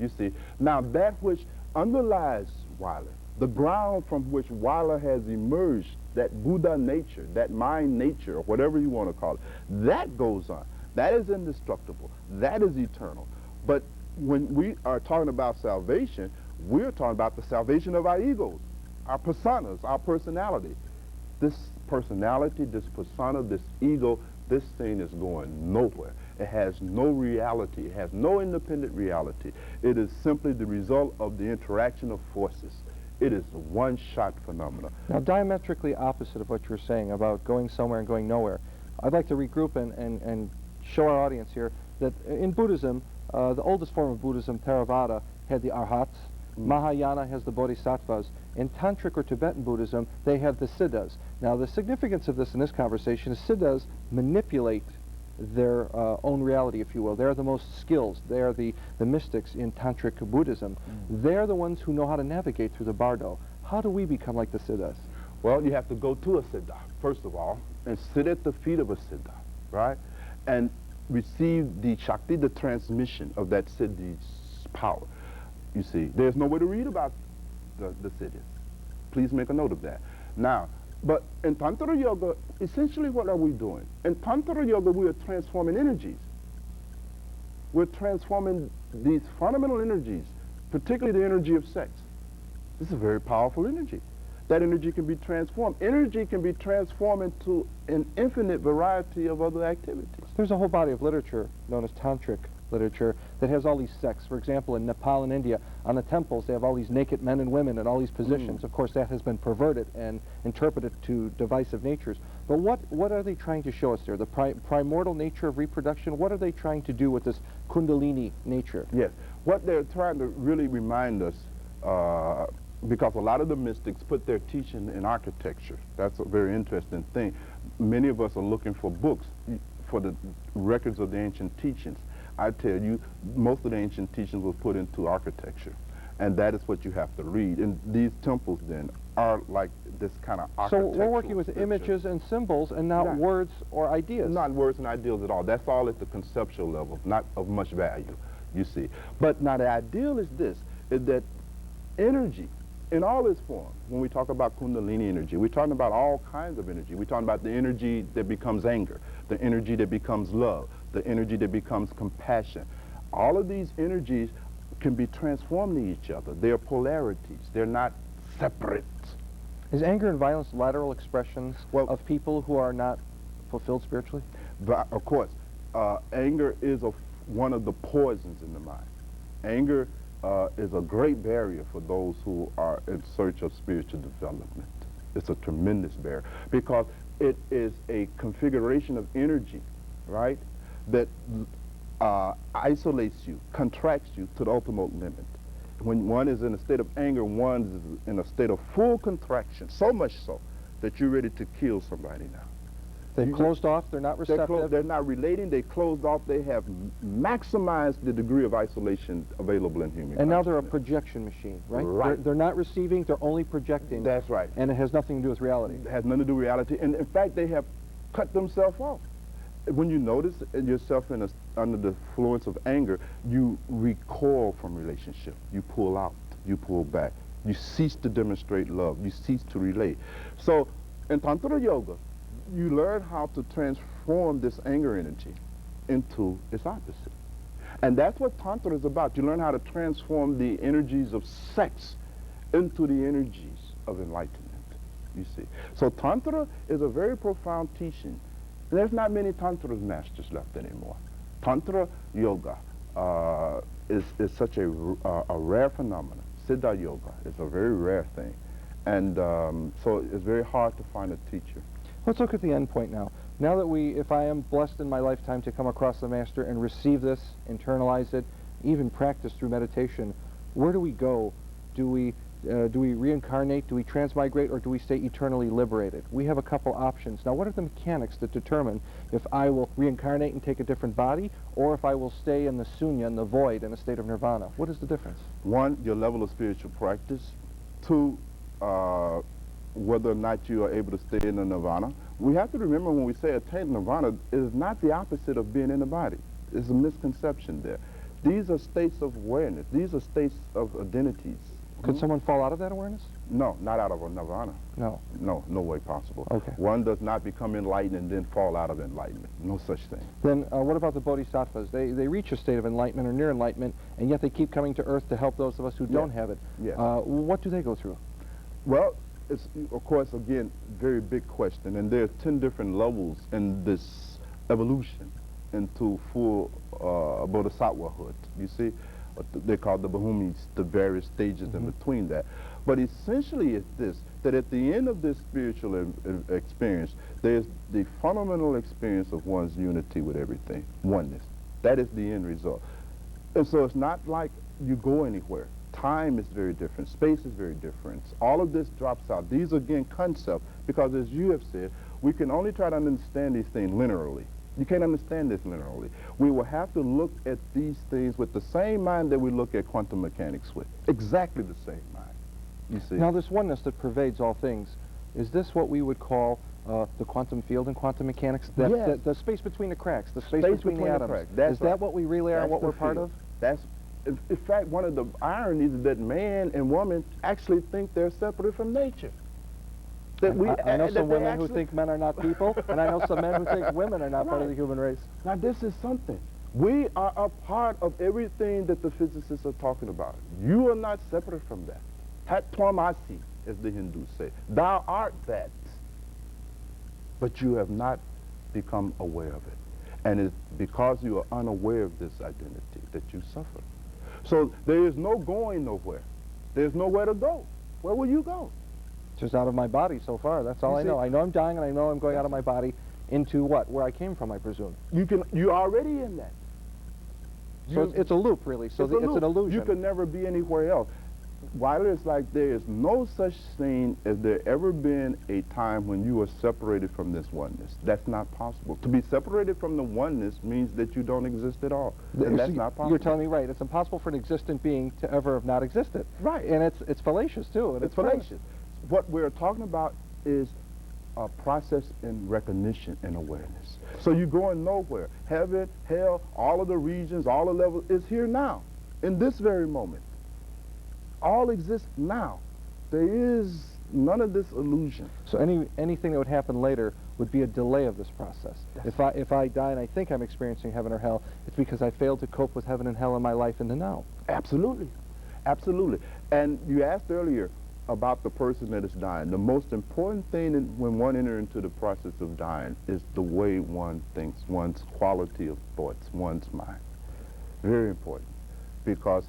you see. Now, that which underlies Weiler, the ground from which Weiler has emerged, that Buddha nature, that mind nature, or whatever you want to call it, that goes on. That is indestructible. That is eternal. But when we are talking about salvation, we're talking about the salvation of our egos, our personas, our personality. This personality, this persona, this ego, this thing is going nowhere. It has no reality. It has no independent reality. It is simply the result of the interaction of forces. It is a one-shot phenomenon. Now, diametrically opposite of what you're saying about going somewhere and going nowhere, I'd like to regroup and show our audience here that in Buddhism, the oldest form of Buddhism, Theravada, had the Arhats. Mahayana has the Bodhisattvas. In Tantric or Tibetan Buddhism, they have the Siddhas. Now, the significance of this in this conversation is Siddhas manipulate their own reality, if you will. They're the most skilled. They're the mystics in Tantric Buddhism. They're the ones who know how to navigate through the bardo. How do we become like the Siddhas? Well, you have to go to a Siddha, first of all, and sit at the feet of a Siddha, right? and receive the Shakti, the transmission of that Siddhi's power. You see, there's no way to read about the Siddhis. Please make a note of that. Now, but in Tantra Yoga, essentially what are we doing? In Tantra Yoga, we are transforming energies. We're transforming these fundamental energies, particularly the energy of sex. This is a very powerful energy. That energy can be transformed. Energy can be transformed into an infinite variety of other activities. There's a whole body of literature known as tantric literature that has all these sects. For example, in Nepal and India, on the temples, they have all these naked men and women in all these positions. Of course, that has been perverted and interpreted to divisive natures. But what are they trying to show us there? The primordial nature of reproduction? What are they trying to do with this Kundalini nature? Yes. What they're trying to really remind us, because a lot of the mystics put their teaching in architecture. That's a very interesting thing. Many of us are looking for books, for the records of the ancient teachings. I tell you, most of the ancient teachings were put into architecture, and that is what you have to read. And these temples then are like this kind of architectural. So we're working with images and symbols and not words or ideas. Not words and ideals at all. That's all at the conceptual level, not of much value, you see. But now the ideal is this, is that energy, in all its forms, when we talk about Kundalini energy, we're talking about all kinds of energy. We're talking about the energy that becomes anger, the energy that becomes love, the energy that becomes compassion. All of these energies can be transformed to each other. They are polarities. They're not separate. Is anger and violence lateral expressions of people who are not fulfilled spiritually? But of course, anger is one of the poisons in the mind. Anger is a great barrier for those who are in search of spiritual development. It's a tremendous barrier because it is a configuration of energy, right, that isolates you, contracts you to the ultimate limit. When one is in a state of anger, one is in a state of full contraction, so much so that you're ready to kill somebody now. They've closed off, they're not receptive. They're not relating, they closed off, they have maximized the degree of isolation available in human And now they're a projection machine, right? Right. They're not receiving, they're only projecting. That's right. And it has nothing to do with reality. It has nothing to do with reality, and in fact, they have cut themselves off. When you notice yourself under the influence of anger, you recoil from relationship. You pull out, you pull back. You cease to demonstrate love. You cease to relate. So in Tantra Yoga, you learn how to transform this anger energy into its opposite. And that's what Tantra is about. You learn how to transform the energies of sex into the energies of enlightenment, you see. So Tantra is a very profound teaching. There's not many Tantra masters left anymore. Tantra Yoga is such a rare phenomenon. Siddha Yoga is a very rare thing. And so it's very hard to find a teacher. Let's look at the end point now. Now that if I am blessed in my lifetime to come across the Master and receive this, internalize it, even practice through meditation, where do we go? Do we reincarnate, do we transmigrate, or do we stay eternally liberated? We have a couple options. Now, what are the mechanics that determine if I will reincarnate and take a different body, or if I will stay in the sunya, in the void, in a state of nirvana? What is the difference? One, your level of spiritual practice. Two, whether or not you are able to stay in the nirvana. We have to remember when we say attain nirvana, it is not the opposite of being in the body. There's a misconception there. These are states of awareness. These are states of identities. Could someone fall out of that awareness? No, not out of a nirvana. No. No, no way possible. Okay. One does not become enlightened and then fall out of enlightenment. No such thing. Then what about the bodhisattvas? They reach a state of enlightenment or near enlightenment, and yet they keep coming to earth to help those of us who don't have it. Yeah. What do they go through? Well, it's, of course, again, very big question, and there are 10 different levels in this evolution into full bodhisattvahood, you see. They call the Bhumis, the various stages in between that. But essentially it's this, that at the end of this spiritual experience, there's the fundamental experience of one's unity with everything, oneness. That is the end result. And so it's not like you go anywhere. Time is very different. Space is very different. All of this drops out. These are, again, concepts, because as you have said, we can only try to understand these things linearly. You can't understand this linearly. We will have to look at these things with the same mind that we look at quantum mechanics with. Exactly the same mind, you see. Now, this oneness that pervades all things, is this what we would call the quantum field and quantum mechanics, that, Yes. the space between the cracks, the space, Space between the between the atoms. cracks. That's Is right. that what we really are, That's what the we're part field. of? That's, in fact, one of the ironies is that man and woman actually think they're separate from nature. That I know that some they women who actually- think men are not people, and I know some men who think women are not part of the Right. human race. Now this is something. We are a part of everything that the physicists are talking about. You are not separate from that. Tat twamasi, as the Hindus say. Thou art that. But you have not become aware of it. And it's because you are unaware of this identity that you suffer. So there is no going nowhere. There's nowhere to go. Where will you go? Just out of my body so far. That's all You I see- know. I know I'm dying, and I know I'm going out of my body into what? Where I came from, I presume. You're already in that. So it's a loop, really. So It's a it's an loop. illusion. You can never be anywhere else. Weiler is like, there is no such thing as there ever been a time when you were separated from this oneness. That's not possible. To be separated from the oneness means that you don't exist at all. And that's not possible. You're telling me, right, it's impossible for an existent being to ever have not existed. Right. And it's fallacious, too. And It's fallacious. What we're talking about is a process in recognition and awareness. So you're going nowhere. Heaven, hell, all of the regions, all the levels is here now, in this very moment. All exists now. There is none of this illusion. So anything that would happen later would be a delay of this process. If I die and I think I'm experiencing heaven or hell, it's because I failed to cope with heaven and hell in my life in the now. Absolutely. Absolutely. And you asked earlier about the person that is dying. The most important thing when one enters into the process of dying is the way one thinks, one's quality of thoughts, one's mind. Very important. Because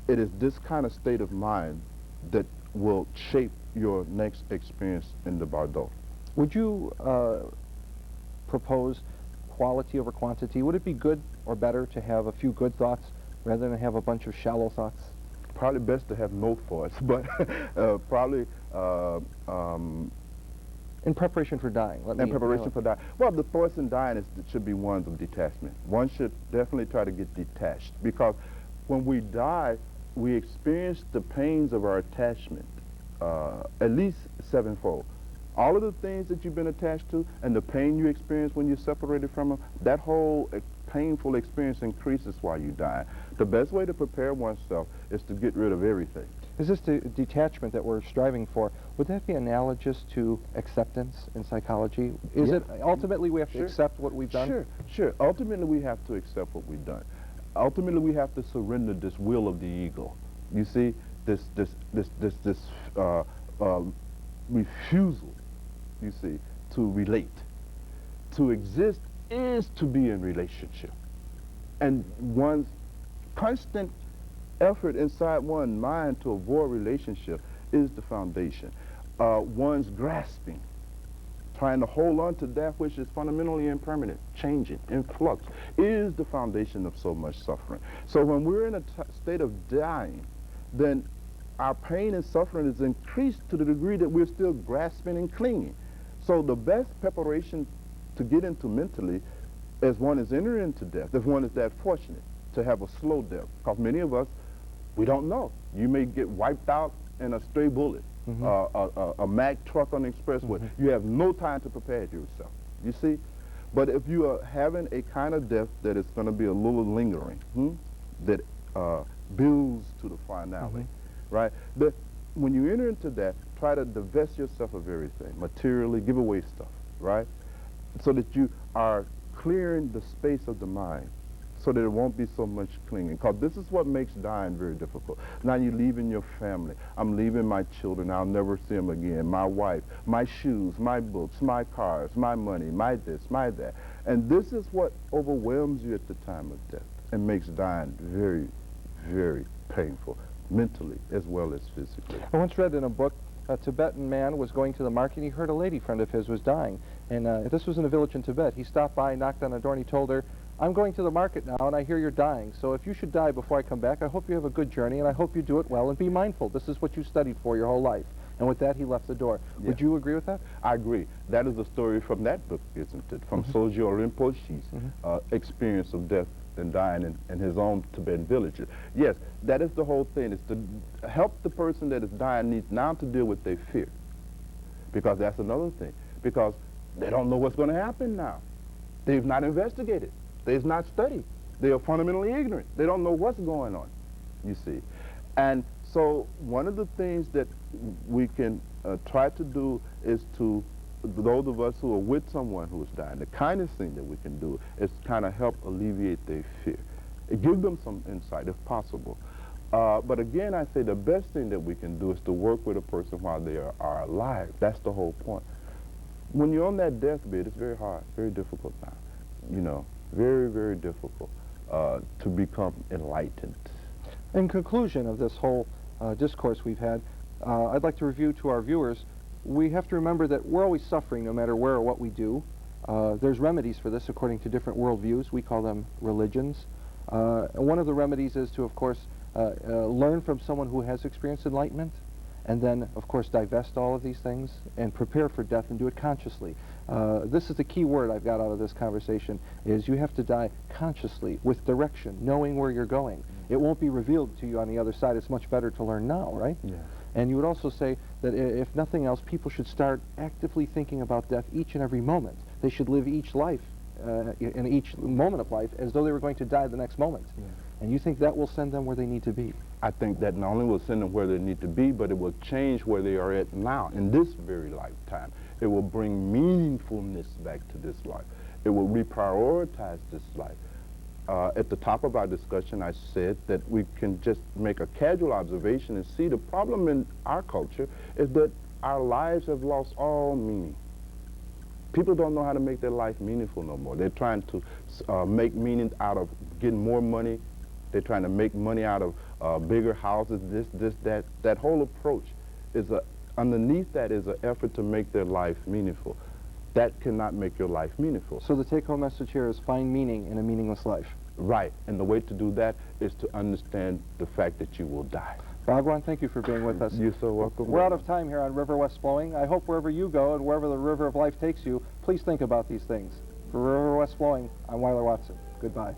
it is this kind of state of mind that will shape your next experience in the bardo. Would you propose quality over quantity? Would it be good or better to have a few good thoughts rather than have a bunch of shallow thoughts? Probably best to have no thoughts, but probably in preparation for dying. In preparation for dying. Well, the thoughts in dying should be ones of detachment. One should definitely try to get detached, because when we die, we experience the pains of our attachment at least sevenfold. All of the things that you've been attached to and the pain you experience when you're separated from them, that whole painful experience increases while you die. The best way to prepare oneself is to get rid of everything. Is this the detachment that we're striving for? Would that be analogous to acceptance in psychology? Is it ultimately we have to accept what we've done? Sure. Ultimately, we have to accept what we've done. Ultimately, we have to surrender this will of the ego. You see, this refusal, you see, to relate. To exist is to be in relationship. And one's constant effort inside one's mind to avoid relationship is the foundation. One's grasping, trying to hold on to that which is fundamentally impermanent, changing, in flux, is the foundation of so much suffering. So when we're in a state of dying, then our pain and suffering is increased to the degree that we're still grasping and clinging. So the best preparation to get into mentally, as one is entering into death, if one is that fortunate to have a slow death, because many of us, we don't know. You may get wiped out in a stray bullet, a Mack truck on the expressway. You have no time to prepare yourself, you see? But if you are having a kind of death that is going to be a little lingering, that builds to the finale, right? That when you enter into that, try to divest yourself of everything, materially, give away stuff, right? So that you are clearing the space of the mind, so that it won't be so much clinging. Because this is what makes dying very difficult. Now you're leaving your family. I'm leaving my children. I'll never see them again. My wife, my shoes, my books, my cars, my money, my this, my that. And this is what overwhelms you at the time of death and makes dying very, very painful, mentally as well as physically. I once read in a book, a Tibetan man was going to the market and he heard a lady friend of his was dying. And this was in a village in Tibet. He stopped by, knocked on a door, and he told her, I'm going to the market now, and I hear you're dying. So if you should die before I come back, I hope you have a good journey, and I hope you do it well, and be mindful. This is what you studied for your whole life. And with that, he left the door. Yeah. Would you agree with that? I agree. That is the story from that book, isn't it? From Sojo Rinpoche's experience of death and dying in his own Tibetan village. Yes, that is the whole thing. It's to help the person that is dying needs now to deal with their fear. Because that's another thing. because they don't know what's going to happen now. They've not investigated. They've not studied. They are fundamentally ignorant. They don't know what's going on, you see. And so one of the things that we can try to do is to, those of us who are with someone who is dying, the kindest thing that we can do is kind of help alleviate their fear. Give them some insight if possible. But again, I say the best thing that we can do is to work with a person while they are alive. That's the whole point. When you're on that deathbed, it's very hard, very difficult now. You know, very, very difficult to become enlightened. In conclusion of this whole discourse we've had, I'd like to review to our viewers, we have to remember that we're always suffering no matter where or what we do. There's remedies for this according to different worldviews. We call them religions. One of the remedies is to, of course, learn from someone who has experienced enlightenment, and then, of course, divest all of these things and prepare for death and do it consciously. This is the key word I've got out of this conversation, is you have to die consciously, with direction, knowing where you're going. It won't be revealed to you on the other side. It's much better to learn now, right? Yeah. And you would also say that if nothing else, people should start actively thinking about death each and every moment. They should live each life, in each moment of life, as though they were going to die the next moment. Yeah. And you think that will send them where they need to be? I think that not only will send them where they need to be, but it will change where they are at now, in this very lifetime. It will bring meaningfulness back to this life. It will reprioritize this life. At the top of our discussion, I said that we can just make a casual observation and see the problem in our culture is that our lives have lost all meaning. People don't know how to make their life meaningful no more. They're trying to make meaning out of getting more money. They're trying to make money out of bigger houses, this, that. That whole approach is underneath that is an effort to make their life meaningful. That cannot make your life meaningful. So the take-home message here is find meaning in a meaningless life. Right, and the way to do that is to understand the fact that you will die. Bhagwan, thank you for being with us. You're so welcome. We're out of time here on River West Flowing. I hope wherever you go and wherever the river of life takes you, please think about these things. For River West Flowing, I'm Weiler Watson. Goodbye.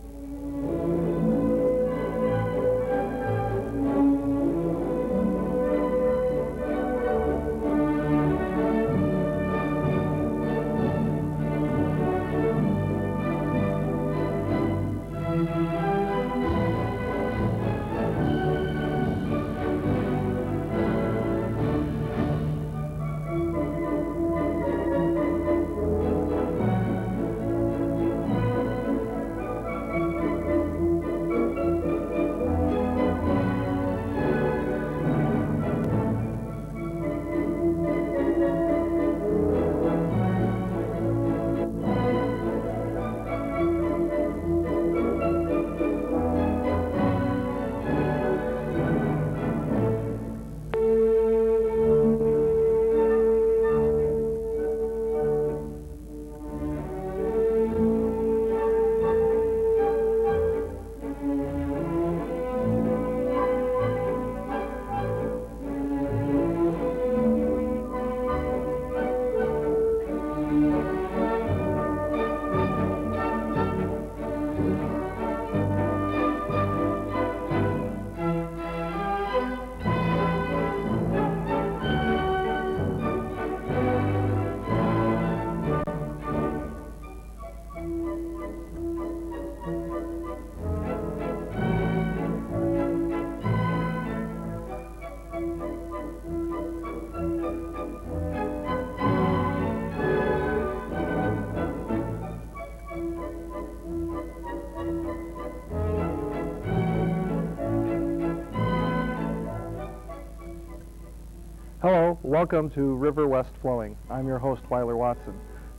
Hello, welcome to River West Flowing. I'm your host, Weiler Watson.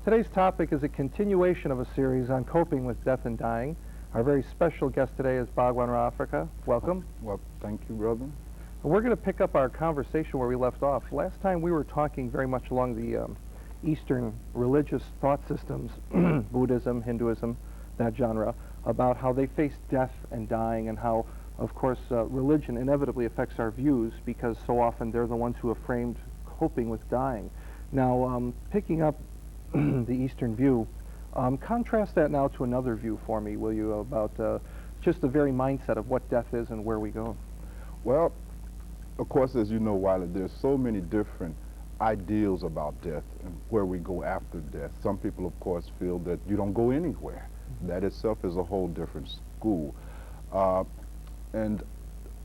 Today's topic is a continuation of a series on coping with death and dying. Our very special guest today is Bhagwan of Afrika. Welcome. Well, thank you, brother. We're going to pick up our conversation where we left off. Last time we were talking very much along the Eastern religious thought systems, Buddhism, Hinduism, that genre, about how they face death and dying and how, of course, religion inevitably affects our views because so often they're the ones who have framed coping with dying. Now, picking up the Eastern view, contrast that now to another view for me, will you, about just the very mindset of what death is and where we go. Well, of course, as you know, Weiler, there's so many different ideals about death and where we go after death. Some people, of course, feel that you don't go anywhere. That itself is a whole different school. And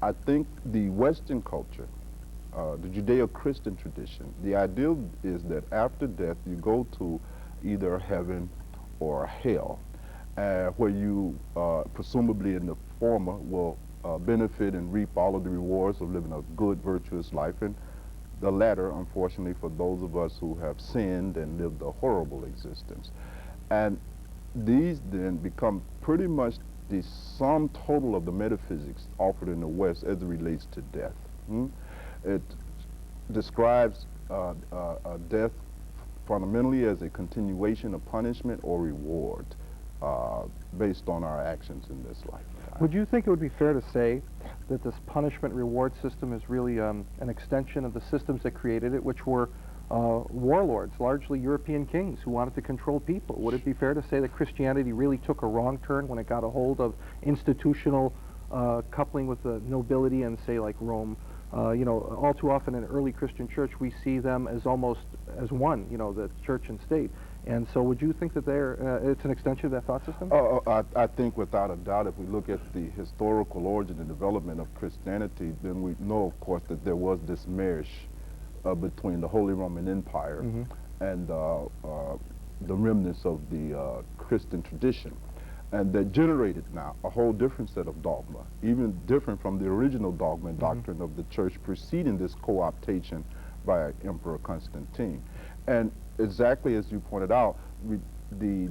I think the Western culture, the Judeo-Christian tradition, the ideal is that after death you go to either heaven or hell, where you, presumably in the former, will benefit and reap all of the rewards of living a good, virtuous life, and the latter, unfortunately, for those of us who have sinned and lived a horrible existence. And these then become pretty much the sum total of the metaphysics offered in the West as it relates to death. It describes death fundamentally as a continuation of punishment or reward based on our actions in this lifetime. Would you think it would be fair to say that this punishment reward system is really an extension of the systems that created it, which were warlords, largely European kings who wanted to control people? Would it be fair to say that Christianity really took a wrong turn when it got a hold of institutional coupling with the nobility and, say, like Rome? You know, all too often in early Christian church we see them as almost as one, you know, the church and state. And so would you think that it's an extension of that thought system? I think without a doubt, if we look at the historical origin and development of Christianity, then we know, of course, that there was this marriage between the Holy Roman Empire and the remnants of the Christian tradition. And that generated now a whole different set of dogma, even different from the original dogma and doctrine of the church preceding this co-optation by Emperor Constantine. And exactly as you pointed out, the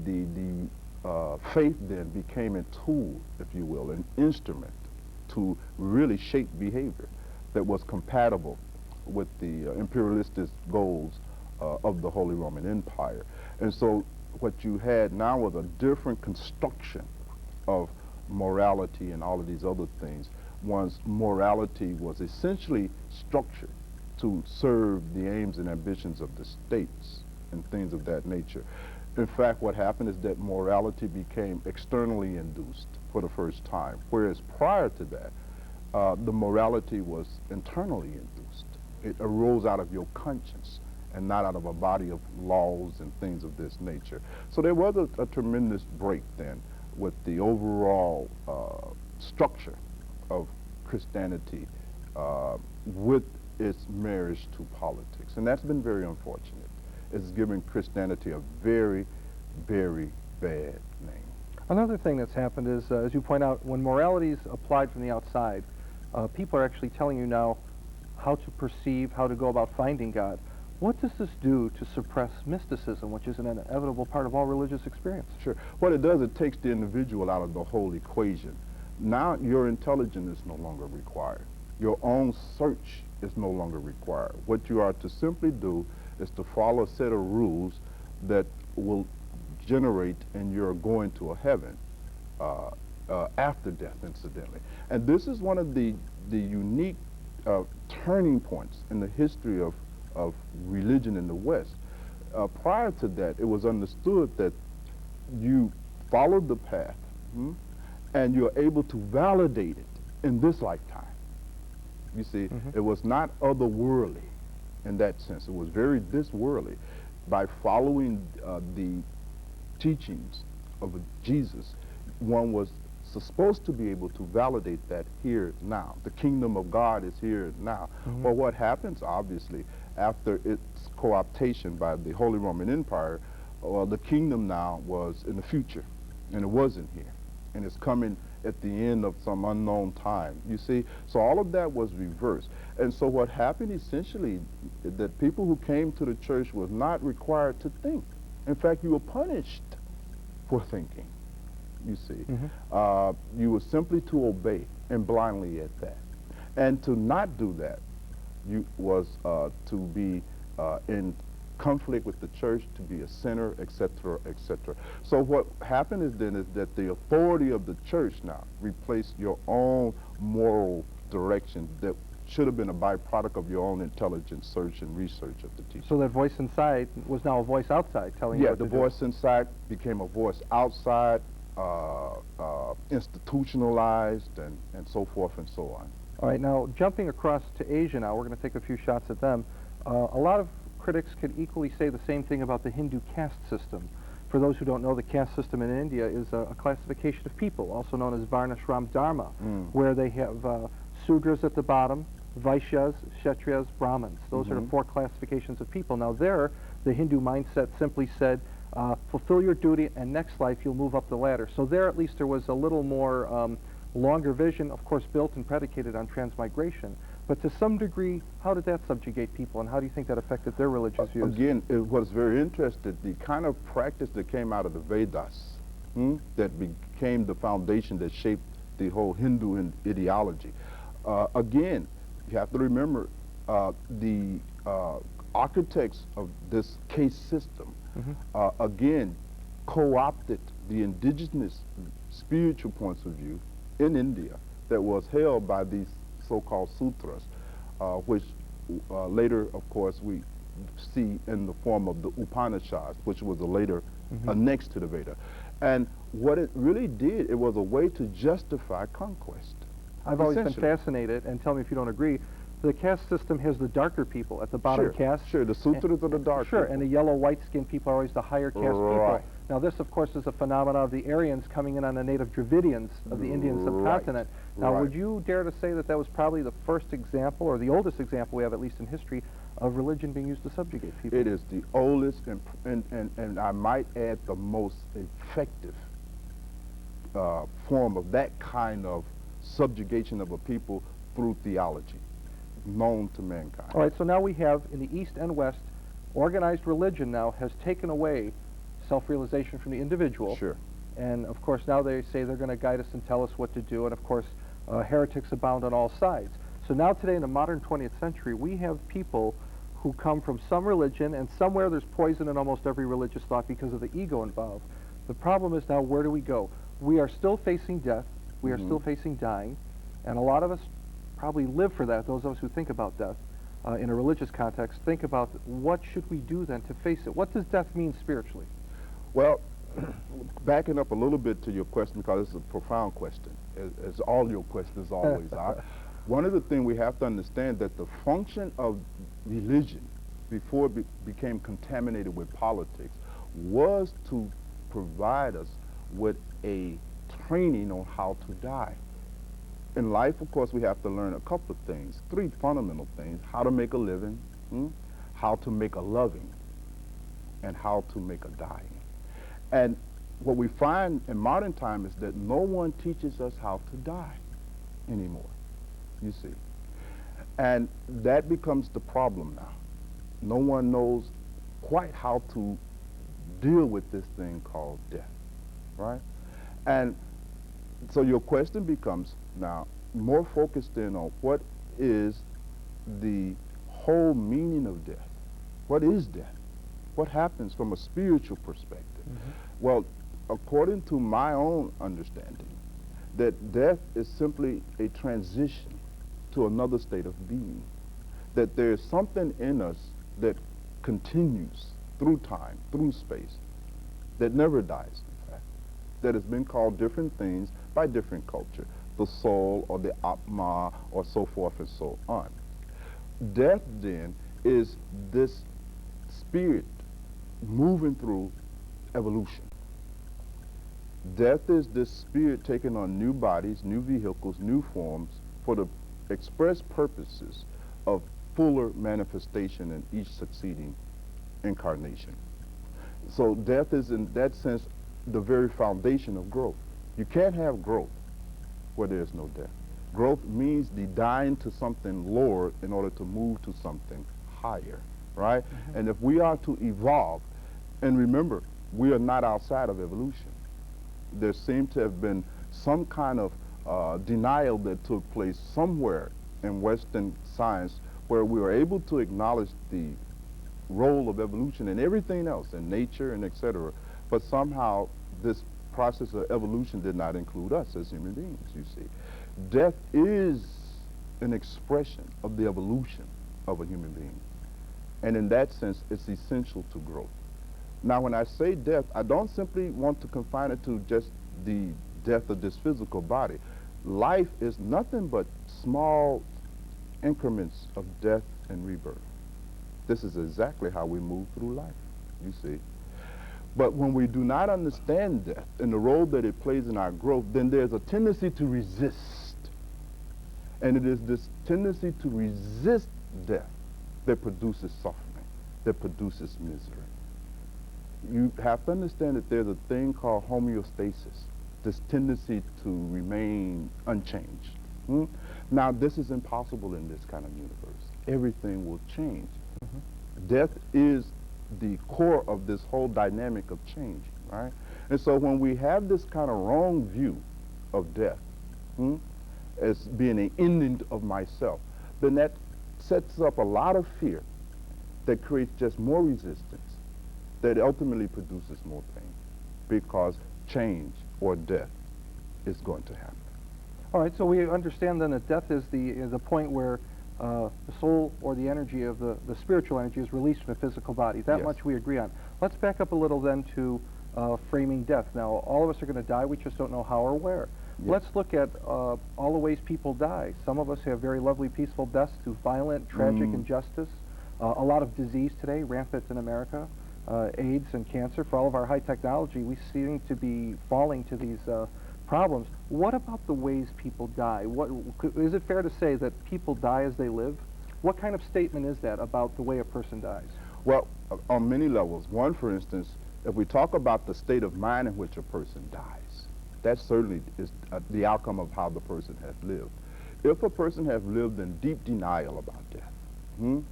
faith then became a tool, if you will, an instrument to really shape behavior that was compatible with the imperialistic goals of the Holy Roman Empire. And so what you had now was a different construction of morality and all of these other things. Once morality was essentially structured to serve the aims and ambitions of the states and things of that nature. In fact, what happened is that morality became externally induced for the first time, whereas prior to that, the morality was internally induced. It arose out of your conscience and not out of a body of laws and things of this nature. So there was a tremendous break then with the overall structure of Christianity with its marriage to politics. And that's been very unfortunate. It's given Christianity a very, very bad name. Another thing that's happened is, as you point out, when morality is applied from the outside, people are actually telling you now how to perceive, how to go about finding God. What does this do to suppress mysticism, which is an inevitable part of all religious experience? Sure. What it does, it takes the individual out of the whole equation. Now your intelligence is no longer required. Your own search is no longer required. What you are to simply do is to follow a set of rules that will generate and you're going to a heaven after death, incidentally. And this is one of the unique turning points in the history of religion in the West. Prior to that, it was understood that you followed the path and you're able to validate it in this lifetime. You see, it was not otherworldly in that sense. It was very this worldly. By following the teachings of Jesus, one was supposed to be able to validate that here now. The kingdom of God is here now. But what happens, obviously, after its co-optation by the Holy Roman Empire, the kingdom now was in the future, and it wasn't here. And it's coming at the end of some unknown time, you see? So all of that was reversed. And so what happened essentially, that people who came to the church was not required to think. In fact, you were punished for thinking, you see. You were simply to obey, and blindly at that. And to not do that was to be in conflict with the church, to be a sinner, etc., etc. So what happened is then is that the authority of the church now replaced your own moral direction that should have been a byproduct of your own intelligent search and research of the teaching. So that voice inside was now a voice outside telling you what to do. Yeah, the voice inside became a voice outside, institutionalized, and so forth and so on. All right, now jumping across to Asia now, we're going to take a few shots at them. A lot of critics could equally say the same thing about the Hindu caste system. For those who don't know, the caste system in India is a classification of people, also known as Varnashram Dharma, where they have Sudras at the bottom, Vaishyas, Kshatriyas, Brahmins. Those are the four classifications of people. Now there, the Hindu mindset simply said, fulfill your duty, and next life you'll move up the ladder. So there at least there was a little more longer vision, of course built and predicated on transmigration. But to some degree, how did that subjugate people, and how do you think that affected their religious views? Again, it was very interesting, the kind of practice that came out of the Vedas, that became the foundation that shaped the whole Hindu ideology. Again, you have to remember the architects of this caste system, again, co-opted the indigenous spiritual points of view in India that was held by these so-called sutras, which later, of course, we see in the form of the Upanishads, which was a later annexed to the Veda. And what it really did, it was a way to justify conquest. I've always been fascinated, and tell me if you don't agree, the caste system has the darker people at the bottom caste. Sure, the sutras are the dark Sure, people. and the yellow, white-skinned people are always the higher caste people. Now this, of course, is a phenomenon of the Aryans coming in on the native Dravidians of the Indian subcontinent. Now, would you dare to say that that was probably the first example, or the oldest example we have, at least in history, of religion being used to subjugate people? It is the oldest and I might add the most effective form of that kind of subjugation of a people through theology known to mankind. All right, so now we have, in the East and West, organized religion now has taken away self-realization from the individual. Sure. And, of course, now they say they're going to guide us and tell us what to do, and, of course, heretics abound on all sides. So now today, in the modern 20th century, we have people who come from some religion, and somewhere there's poison in almost every religious thought because of the ego involved. The problem is now, where do we go? We are still facing death. We are still facing dying, and a lot of us probably live for that. Those of us who think about death in a religious context think about what should we do then to face it. What does death mean spiritually? Well, backing up a little bit to your question, because it's a profound question, as all your questions always are. One of the things we have to understand that the function of religion before it became contaminated with politics was to provide us with a training on how to die. In life, of course, we have to learn a couple of things, three fundamental things: how to make a living, how to make a loving, and how to make a dying. And what we find in modern time is that no one teaches us how to die anymore, you see. And that becomes the problem now. No one knows quite how to deal with this thing called death, right? And so your question becomes now more focused in on what is the whole meaning of death. What is death? What happens from a spiritual perspective? Well, according to my own understanding, that death is simply a transition to another state of being. That there is something in us that continues through time, through space, that never dies, in fact, that has been called different things by different culture, the soul or the Atma or so forth and so on. Death then is this spirit moving through evolution. Death is this spirit taking on new bodies, new vehicles, new forms for the express purposes of fuller manifestation in each succeeding incarnation. So death is, in that sense, the very foundation of growth. You can't have growth where there is no death. Growth means the dying to something lower in order to move to something higher, right? And if we are to evolve, and remember, we are not outside of evolution. There seemed to have been some kind of denial that took place somewhere in Western science where we were able to acknowledge the role of evolution and everything else in nature and etc. But somehow this process of evolution did not include us as human beings, you see. Death is an expression of the evolution of a human being. And in that sense, it's essential to growth. Now, when I say death, I don't simply want to confine it to just the death of this physical body. Life is nothing but small increments of death and rebirth. This is exactly how we move through life, you see. But when we do not understand death and the role that it plays in our growth, then there's a tendency to resist. And it is this tendency to resist death that produces suffering, that produces misery. You have to understand that there's a thing called homeostasis, this tendency to remain unchanged. Now, this is impossible in this kind of universe. Everything will change. Death is the core of this whole dynamic of change, right? And so when we have this kind of wrong view of death as being an ending of myself, then that sets up a lot of fear that creates just more resistance that ultimately produces more pain because change or death is going to happen. All right, so we understand then that death is the point where the soul or the energy of the spiritual energy is released from the physical body. That Yes. much we agree on. Let's back up a little then to framing death. Now, all of us are going to die. We just don't know how or where. Yes. Let's look at all the ways people die. Some of us have very lovely, peaceful deaths through violent, tragic injustice. A lot of disease today, rampant in America, AIDS and cancer. For all of our high technology, we seem to be falling to these problems. What about the ways people die? Is it fair to say that people die as they live? What kind of statement is that about the way a person dies? Well, on many levels. One, for instance, if we talk about the state of mind in which a person dies, that certainly is the outcome of how the person has lived. If a person has lived in deep denial about death,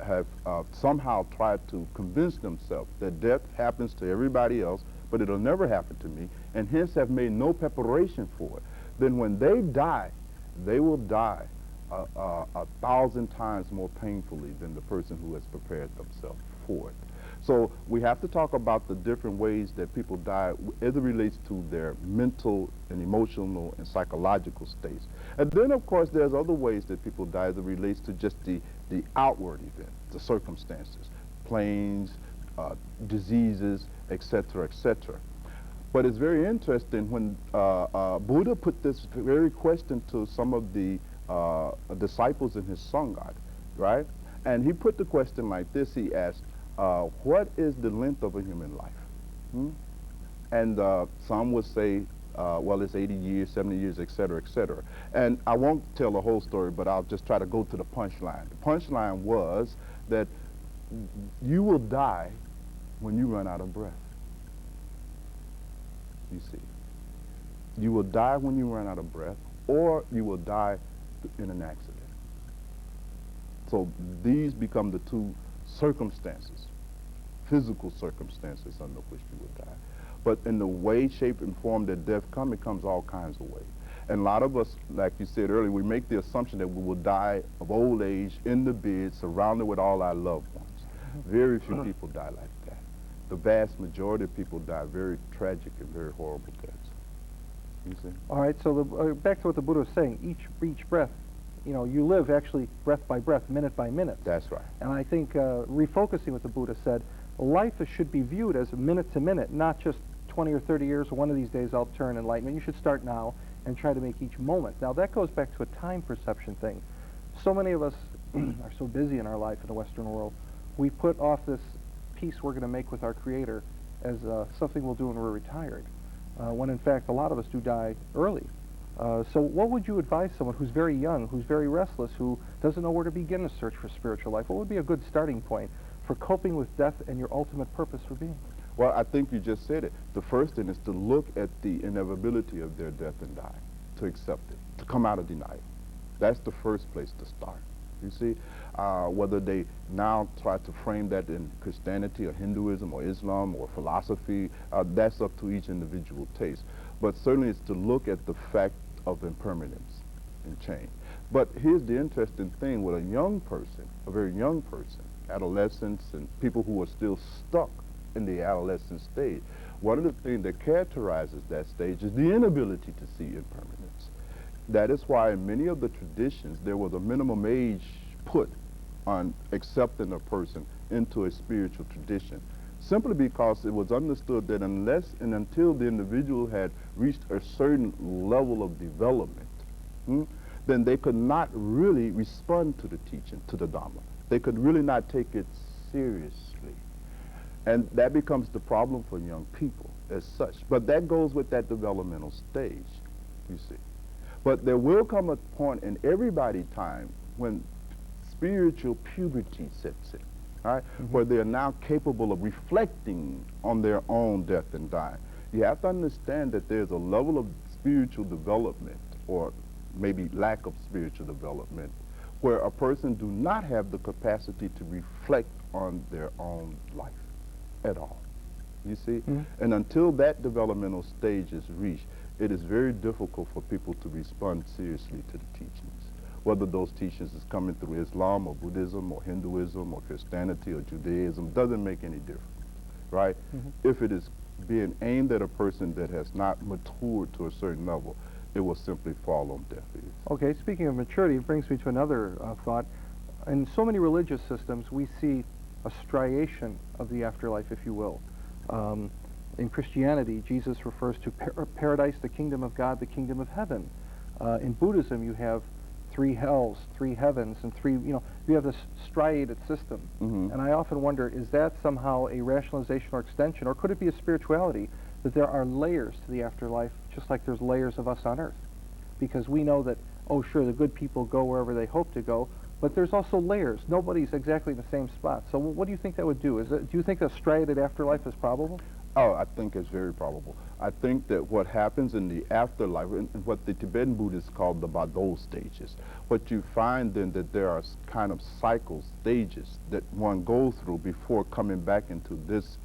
have somehow tried to convince themselves that death happens to everybody else, but it'll never happen to me, and hence have made no preparation for it, then when they die, they will die 1,000 times more painfully than the person who has prepared themselves for it. So we have to talk about the different ways that people die as it relates to their mental and emotional and psychological states. And then, of course, there's other ways that people die as it relates to just the outward event, the circumstances, planes, diseases, etc., etc. But it's very interesting when Buddha put this very question to some of the disciples in his Sangha, right? And he put the question like this. He asked, what is the length of a human life? And some would say, well, it's 80 years, 70 years, et cetera, et cetera. And I won't tell the whole story, but I'll just try to go to the punchline. The punchline was that you will die when you run out of breath. You see. You will die when you run out of breath, or you will die in an accident. So these become the two circumstances, physical circumstances under which you will die. But in the way, shape, and form that death comes, it comes all kinds of ways. And a lot of us, like you said earlier, we make the assumption that we will die of old age, in the bed, surrounded with all our loved ones. Very few people die like that. The vast majority of people die very tragic and very horrible deaths. You see? All right, so back to what the Buddha was saying, each breath, you live actually breath by breath, minute by minute. That's right. And I think refocusing what the Buddha said, life should be viewed as minute to minute, not just 20 or 30 years, one of these days I'll turn enlightenment. You should start now and try to make each moment. Now that goes back to a time perception thing. So many of us are so busy in our life in the Western world, we put off this peace we're going to make with our Creator as something we'll do when we're retired, when in fact a lot of us do die early. So what would you advise someone who's very young, who's very restless, who doesn't know where to begin to search for spiritual life? What would be a good starting point for coping with death and your ultimate purpose for being? Well, I think you just said it. The first thing is to look at the inevitability of their death and dying, to accept it, to come out of denial. That's the first place to start. You see, whether they now try to frame that in Christianity or Hinduism or Islam or philosophy, that's up to each individual taste. But certainly it's to look at the fact of impermanence and change. But here's the interesting thing with a young person, a very young person, adolescents and people who are still stuck in the adolescent stage. One of the things that characterizes that stage is the inability to see impermanence. That is why in many of the traditions there was a minimum age put on accepting a person into a spiritual tradition, simply because it was understood that unless and until the individual had reached a certain level of development, then they could not really respond to the teaching, to the Dhamma. They could really not take it seriously. And that becomes the problem for young people as such. But that goes with that developmental stage, you see. But there will come a point in everybody's time when spiritual puberty sets in, right? Where they are now capable of reflecting on their own death and dying. You have to understand that there's a level of spiritual development, or maybe lack of spiritual development, where a person do not have the capacity to reflect on their own life at all, you see? And until that developmental stage is reached, it is very difficult for people to respond seriously to the teachings. Whether those teachings is coming through Islam or Buddhism or Hinduism or Christianity or Judaism, doesn't make any difference, right? If it is being aimed at a person that has not matured to a certain level, it will simply fall on deaf ears. Okay, speaking of maturity, it brings me to another thought. In so many religious systems, we see a striation of the afterlife, if you will. In Christianity, Jesus refers to paradise, the kingdom of God, the kingdom of heaven. In Buddhism, you have 3 hells, 3 heavens, and 3, you have this striated system. And I often wonder, is that somehow a rationalization or extension, or could it be a spirituality, that there are layers to the afterlife, just like there's layers of us on earth? Because we know that, oh sure, the good people go wherever they hope to go, but there's also layers. Nobody's exactly in the same spot. So what do you think that would do? Do you think a striated afterlife is probable? Oh, I think it's very probable. I think that what happens in the afterlife, and what the Tibetan Buddhists call the Bado stages, what you find then that there are kind of cycle stages that one goes through before coming back into this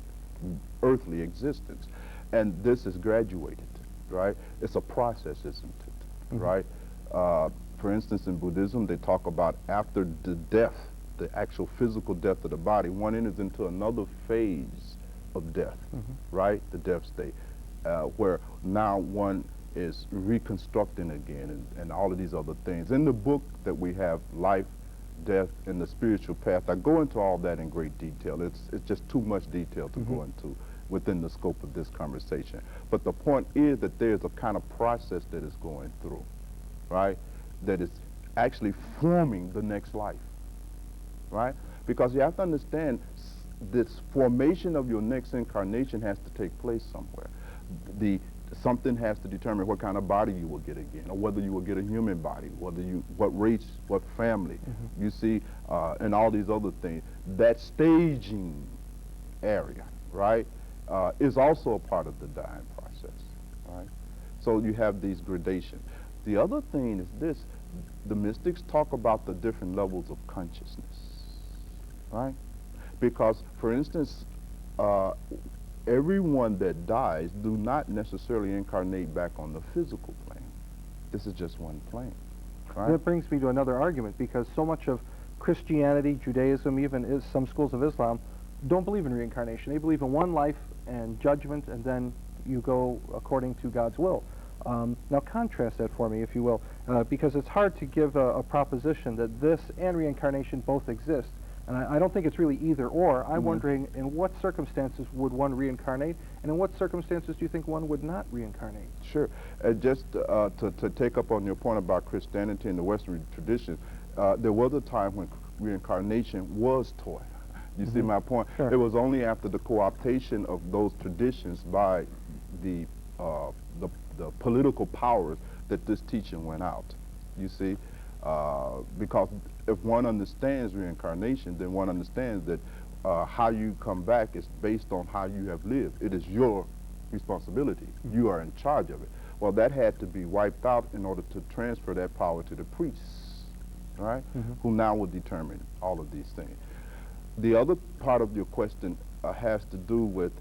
earthly existence. And this is graduated, right? It's a process, isn't it, right? For instance, in Buddhism, they talk about after the death, the actual physical death of the body, one enters into another phase of death, right? The death state, where now one is reconstructing again and all of these other things. In the book that we have, Life, Death, and the Spiritual Path, I go into all that in great detail. It's just too much detail to go into within the scope of this conversation. But the point is that there's a kind of process that is going through, right? That is actually forming the next life, right? Because you have to understand, this formation of your next incarnation has to take place somewhere. Something has to determine what kind of body you will get again, or whether you will get a human body, what race, what family, you see, and all these other things. That staging area, right, is also a part of the dying process, right? So you have these gradations. The other thing is this: the mystics talk about the different levels of consciousness, right? Because, for instance, everyone that dies do not necessarily incarnate back on the physical plane. This is just one plane, right? That brings me to another argument, because so much of Christianity, Judaism, even some schools of Islam, don't believe in reincarnation. They believe in one life and judgment, and then you go according to God's will. Now contrast that for me, if you will, because it's hard to give a proposition that this and reincarnation both exist. And I don't think it's really either or. I'm wondering, in what circumstances would one reincarnate, and in what circumstances do you think one would not reincarnate? Sure. Just to take up on your point about Christianity and the Western tradition, there was a time when reincarnation was taught. You see my point? Sure. It was only after the co-optation of those traditions by the political powers that this teaching went out, you see? Because if one understands reincarnation, then one understands that how you come back is based on how you have lived. It is your responsibility. You are in charge of it. Well, that had to be wiped out in order to transfer that power to the priests, right? Who now will determine all of these things. The other part of your question has to do with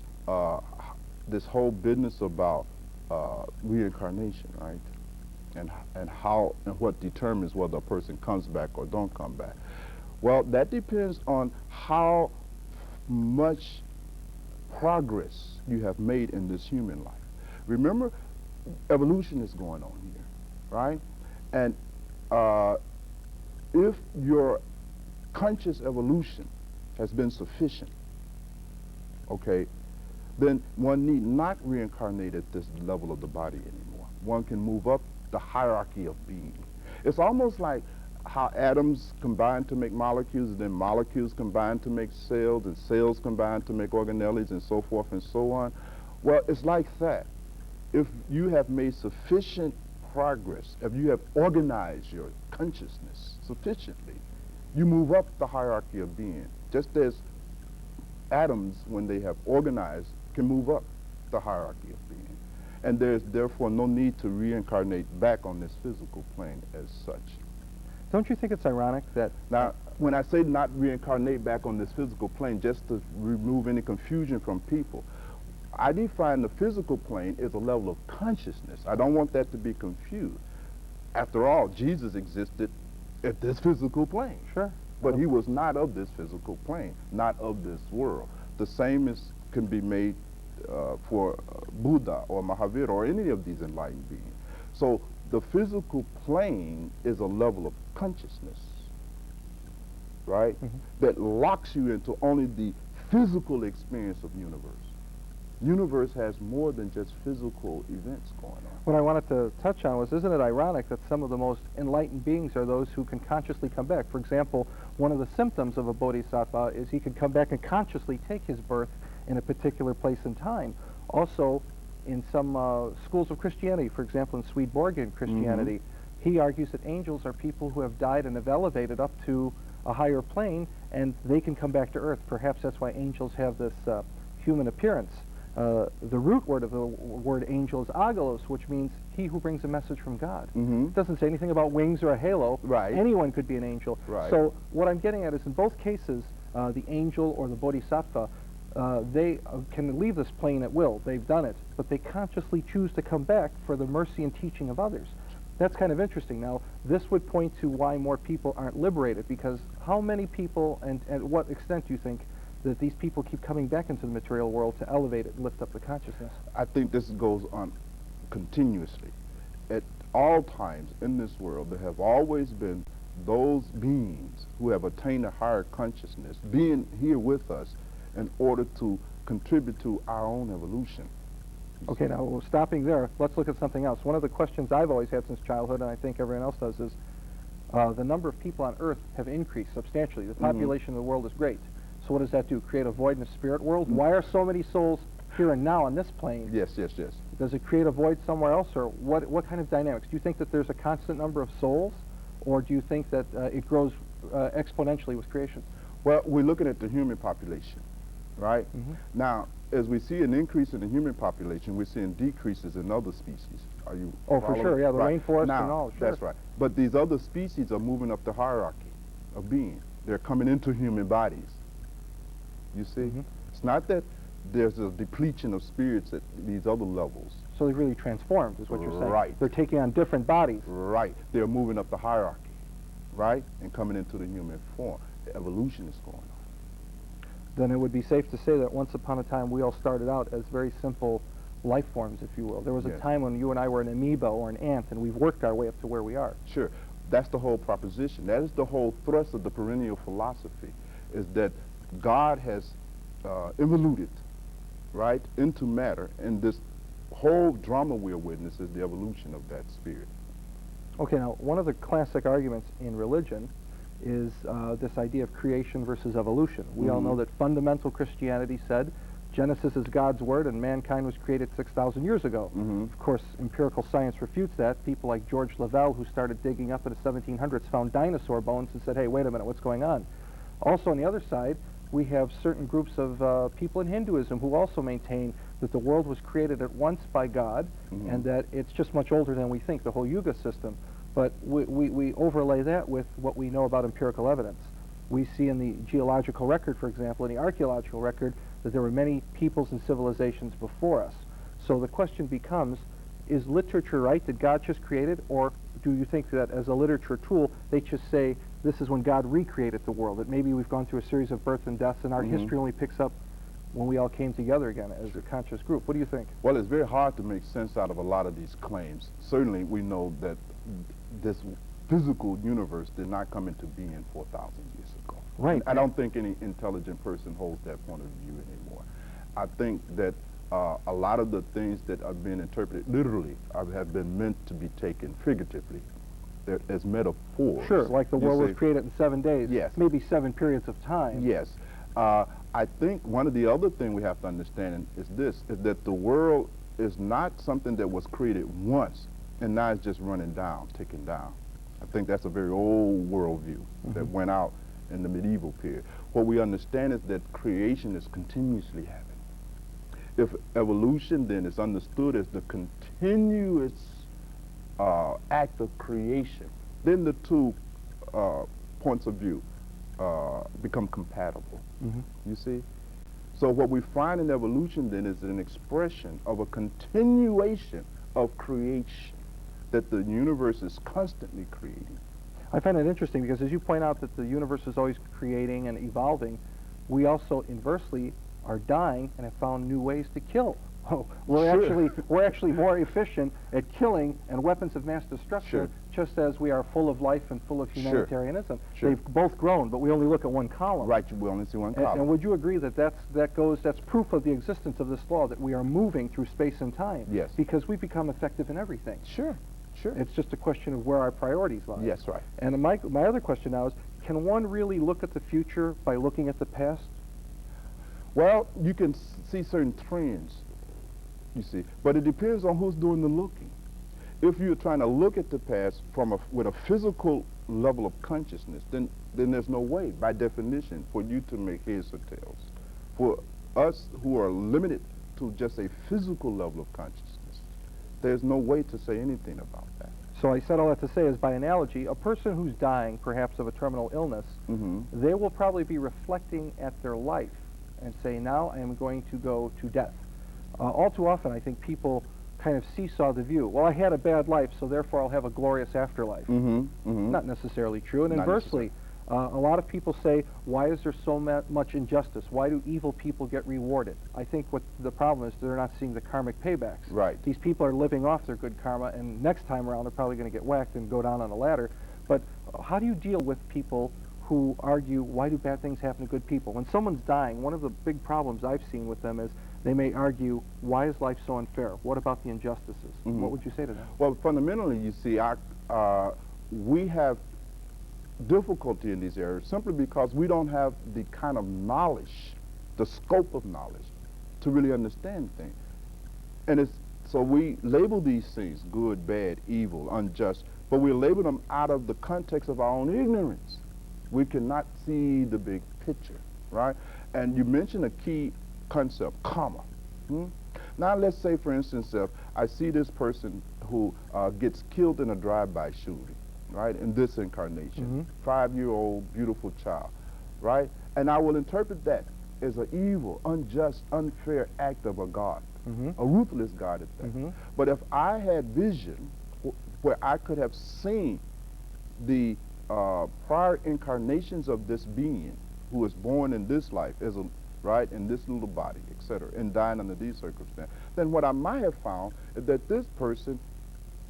this whole business about reincarnation, right? And how and what determines whether a person comes back or don't come back. Well, that depends on how much progress you have made in this human life. Remember, evolution is going on here, right? And if your conscious evolution has been sufficient, okay, then one need not reincarnate at this level of the body anymore. One can move up the hierarchy of being. It's almost like how atoms combine to make molecules, and then molecules combine to make cells, and cells combine to make organelles, and so forth and so on. Well, it's like that. If you have made sufficient progress, if you have organized your consciousness sufficiently, you move up the hierarchy of being, just as atoms, when they have organized, can move up the hierarchy of being. And there's therefore no need to reincarnate back on this physical plane as such. Don't you think it's ironic that... Now, when I say not reincarnate back on this physical plane, just to remove any confusion from people, I define the physical plane as a level of consciousness. I don't want that to be confused. After all, Jesus existed at this physical plane. Sure. But he was not of this physical plane, not of this world. The same can be made for Buddha or Mahavira or any of these enlightened beings. So the physical plane is a level of consciousness, right? That locks you into only the physical experience of universe. Universe has more than just physical events going on. What I wanted to touch on was, isn't it ironic that some of the most enlightened beings are those who can consciously come back? For example, one of the symptoms of a bodhisattva is he could come back and consciously take his birth in a particular place and time. Also, in some schools of Christianity, for example, in Swedenborgian Christianity, he argues that angels are people who have died and have elevated up to a higher plane, and they can come back to earth. Perhaps that's why angels have this human appearance. The root word of the word angel is agalos, which means he who brings a message from God. It doesn't say anything about wings or a halo. Right. Anyone could be an angel. Right. So what I'm getting at is, in both cases, the angel or the bodhisattva, they can leave this plane at will. They've done it. But they consciously choose to come back for the mercy and teaching of others. That's kind of interesting. Now, this would point to why more people aren't liberated, because how many people, and at what extent do you think that these people keep coming back into the material world to elevate it and lift up the consciousness? I think this goes on continuously. At all times in this world, there have always been those beings who have attained a higher consciousness being here with us in order to contribute to our own evolution. Okay, now we're stopping there. Let's look at something else. One of the questions I've always had since childhood, and I think everyone else does, is the number of people on Earth have increased substantially. The population of the world is great. So what does that do? Create a void in the spirit world? Why are so many souls here and now on this plane? Yes, yes, yes. Does it create a void somewhere else, or what kind of dynamics? Do you think that there's a constant number of souls, or do you think that it grows exponentially with creation? Well, we're looking at the human population, right? Now, as we see an increase in the human population, we're seeing decreases in other species. Are you Oh, for sure, yeah, the rainforest now, and all, sure. That's right. But these other species are moving up the hierarchy of being. They're coming into human bodies. You see? It's not that there's a depletion of spirits at these other levels. So they've really transformed, is what you're saying. Right. They're taking on different bodies. Right. They're moving up the hierarchy, right? And coming into the human form. The evolution is going on. Then it would be safe to say that once upon a time we all started out as very simple life forms, if you will. There was a time when you and I were an amoeba or an ant, and we've worked our way up to where we are. Sure. That's the whole proposition. That is the whole thrust of the perennial philosophy, is that God has evoluted, right, into matter, and this whole drama we're witnessing is the evolution of that spirit. Okay, now, one of the classic arguments in religion is this idea of creation versus evolution. We all know that fundamental Christianity said Genesis is God's word and mankind was created 6,000 years ago. Of course, empirical science refutes that. People like George Lavelle, who started digging up in the 1700s, found dinosaur bones and said, hey, wait a minute, what's going on? Also, on the other side, we have certain groups of people in Hinduism who also maintain that the world was created at once by God and that it's just much older than we think, the whole Yuga system. But we overlay that with what we know about empirical evidence. We see in the geological record, for example, in the archaeological record, that there were many peoples and civilizations before us. So the question becomes, is literature right that God just created, or do you think that as a literature tool, they just say, this is when God recreated the world, that maybe we've gone through a series of births and deaths and our history only picks up when we all came together again as a conscious group? What do you think? Well, it's very hard to make sense out of a lot of these claims. Certainly, we know that this physical universe did not come into being 4,000 years ago. Right. I don't think any intelligent person holds that point of view anymore. I think that a lot of the things that are being interpreted literally have been meant to be taken figuratively as metaphors. Sure, like the you world was see. created in 7 days. Yes. Maybe 7 periods of time. Yes. I think one of the other things we have to understand is this, is that the world is not something that was created once and now it's just running down, ticking down. I think that's a very old worldview that went out in the medieval period. What we understand is that creation is continuously happening. If evolution then is understood as the continuous act of creation, then the two points of view become compatible. You see? So what we find in evolution then is an expression of a continuation of creation, that the universe is constantly creating. I find it interesting because as you point out that the universe is always creating and evolving, we also inversely are dying and have found new ways to kill. Oh, we're actually more efficient at killing and weapons of mass destruction, just as we are full of life and full of humanitarianism. They've both grown, but we only look at one column. Right, we only see one column. And would you agree that that's proof of the existence of this law, that we are moving through space and time? Yes. Because we become effective in everything. Sure. It's just a question of where our priorities lie. Yes, right. And my other question now is, can one really look at the future by looking at the past? Well, you can see certain trends, you see, but it depends on who's doing the looking. If you're trying to look at the past with a physical level of consciousness, then there's no way, by definition, for you to make heads or tails. For us who are limited to just a physical level of consciousness, there's no way to say anything about that. So I said all that to say is, by analogy, a person who's dying, perhaps of a terminal illness, they will probably be reflecting at their life and say, now I am going to go to death. All too often, I think people kind of seesaw the view. Well, I had a bad life, so therefore I'll have a glorious afterlife. Not necessarily true. And inversely, a lot of people say, why is there so much injustice? Why do evil people get rewarded? I think what the problem is, they're not seeing the karmic paybacks. Right. These people are living off their good karma, and next time around they're probably going to get whacked and go down on a ladder. But how do you deal with people who argue, why do bad things happen to good people? When someone's dying, one of the big problems I've seen with them is they may argue, why is life so unfair? What about the injustices? What would you say to them? Well, fundamentally, you see, we have difficulty in these areas simply because we don't have the kind of knowledge, the scope of knowledge, to really understand things. And so we label these things, good, bad, evil, unjust, but we label them out of the context of our own ignorance. We cannot see the big picture, right? And you mentioned a key concept, karma. Now let's say, for instance, if I see this person who gets killed in a drive-by shooting, right, in this incarnation, 5-year-old beautiful child, right? And I will interpret that as an evil, unjust, unfair act of a God, a ruthless God at that. But if I had vision where I could have seen the prior incarnations of this being who was born in this life as a in this little body, etc., and dying under these circumstances, then what I might have found is that this person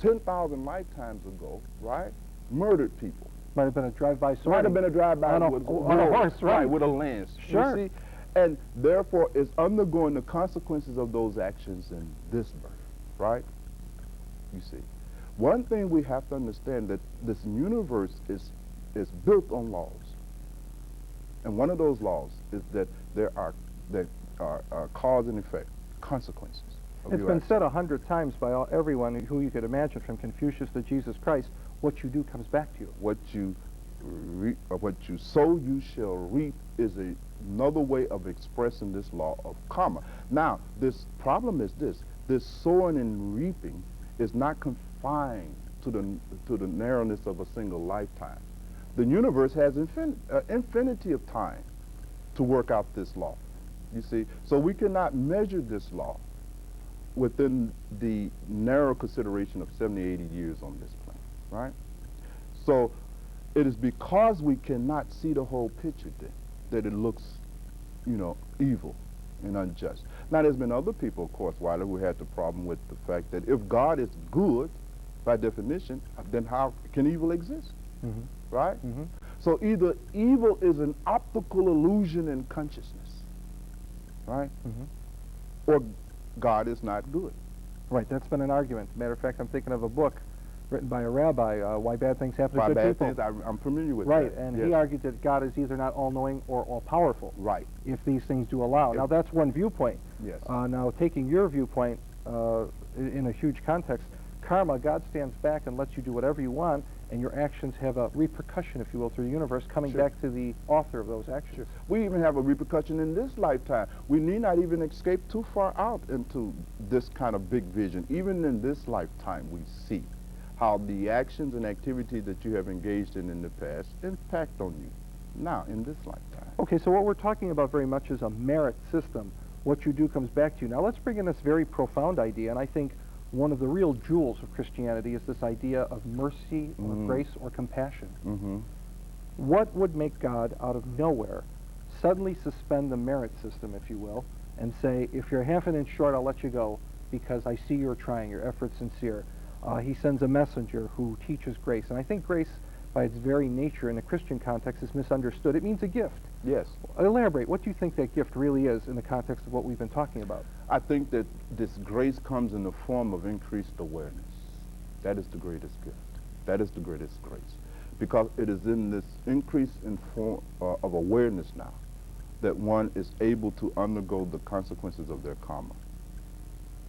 10,000 lifetimes ago, right, murdered people. Might have been a drive-by sorting. Might have been a drive-by on a horse, right, with a lance. Sure. You see? And therefore is undergoing the consequences of those actions in this birth, right? You see. One thing we have to understand, that this universe is built on laws. And one of those laws is that there are cause and effect, consequences. It's been said 100 times by everyone who you could imagine, from Confucius to Jesus Christ, what you do comes back to you. What you sow, you shall reap is another way of expressing this law of karma. Now, this problem is this sowing and reaping is not confined to the narrowness of a single lifetime. The universe has infinity of time to work out this law, you see. So we cannot measure this law within the narrow consideration of 70, 80 years on this plane, right? So it is because we cannot see the whole picture then that it looks, evil and unjust. Now, there's been other people, of course, Weiler, who had the problem with the fact that if God is good, by definition, then how can evil exist? Right? So either evil is an optical illusion in consciousness, right? Or God is not good. Right, that's been an argument. Matter of fact, I'm thinking of a book written by a rabbi, Why Bad Things Happen to By Good bad People. things, I'm familiar with Right, that. and yes. he argued that God is either not all-knowing or all-powerful. Right. If these things do allow. Now that's one viewpoint. Yes. Now taking your viewpoint in a huge context, karma, God stands back and lets you do whatever you want, and your actions have a repercussion, if you will, through the universe, coming Sure. back to the author of those actions. Sure. We even have a repercussion in this lifetime. We need not even escape too far out into this kind of big vision. Even in this lifetime, we see how the actions and activities that you have engaged in the past impact on you now in this lifetime. Okay, so what we're talking about very much is a merit system. What you do comes back to you. Now let's bring in this very profound idea, and I think one of the real jewels of Christianity is this idea of mercy or grace or compassion. Mm-hmm. What would make God, out of nowhere, suddenly suspend the merit system, if you will, and say, if you're half an inch short, I'll let you go because I see you're trying, your effort's sincere. He sends a messenger who teaches grace. And I think grace, by its very nature in the Christian context, is misunderstood. It means a gift. Yes. Elaborate. What do you think that gift really is in the context of what we've been talking about? I think that this grace comes in the form of increased awareness. That is the greatest gift. That is the greatest grace. Because it is in this increase in form of awareness now that one is able to undergo the consequences of their karma.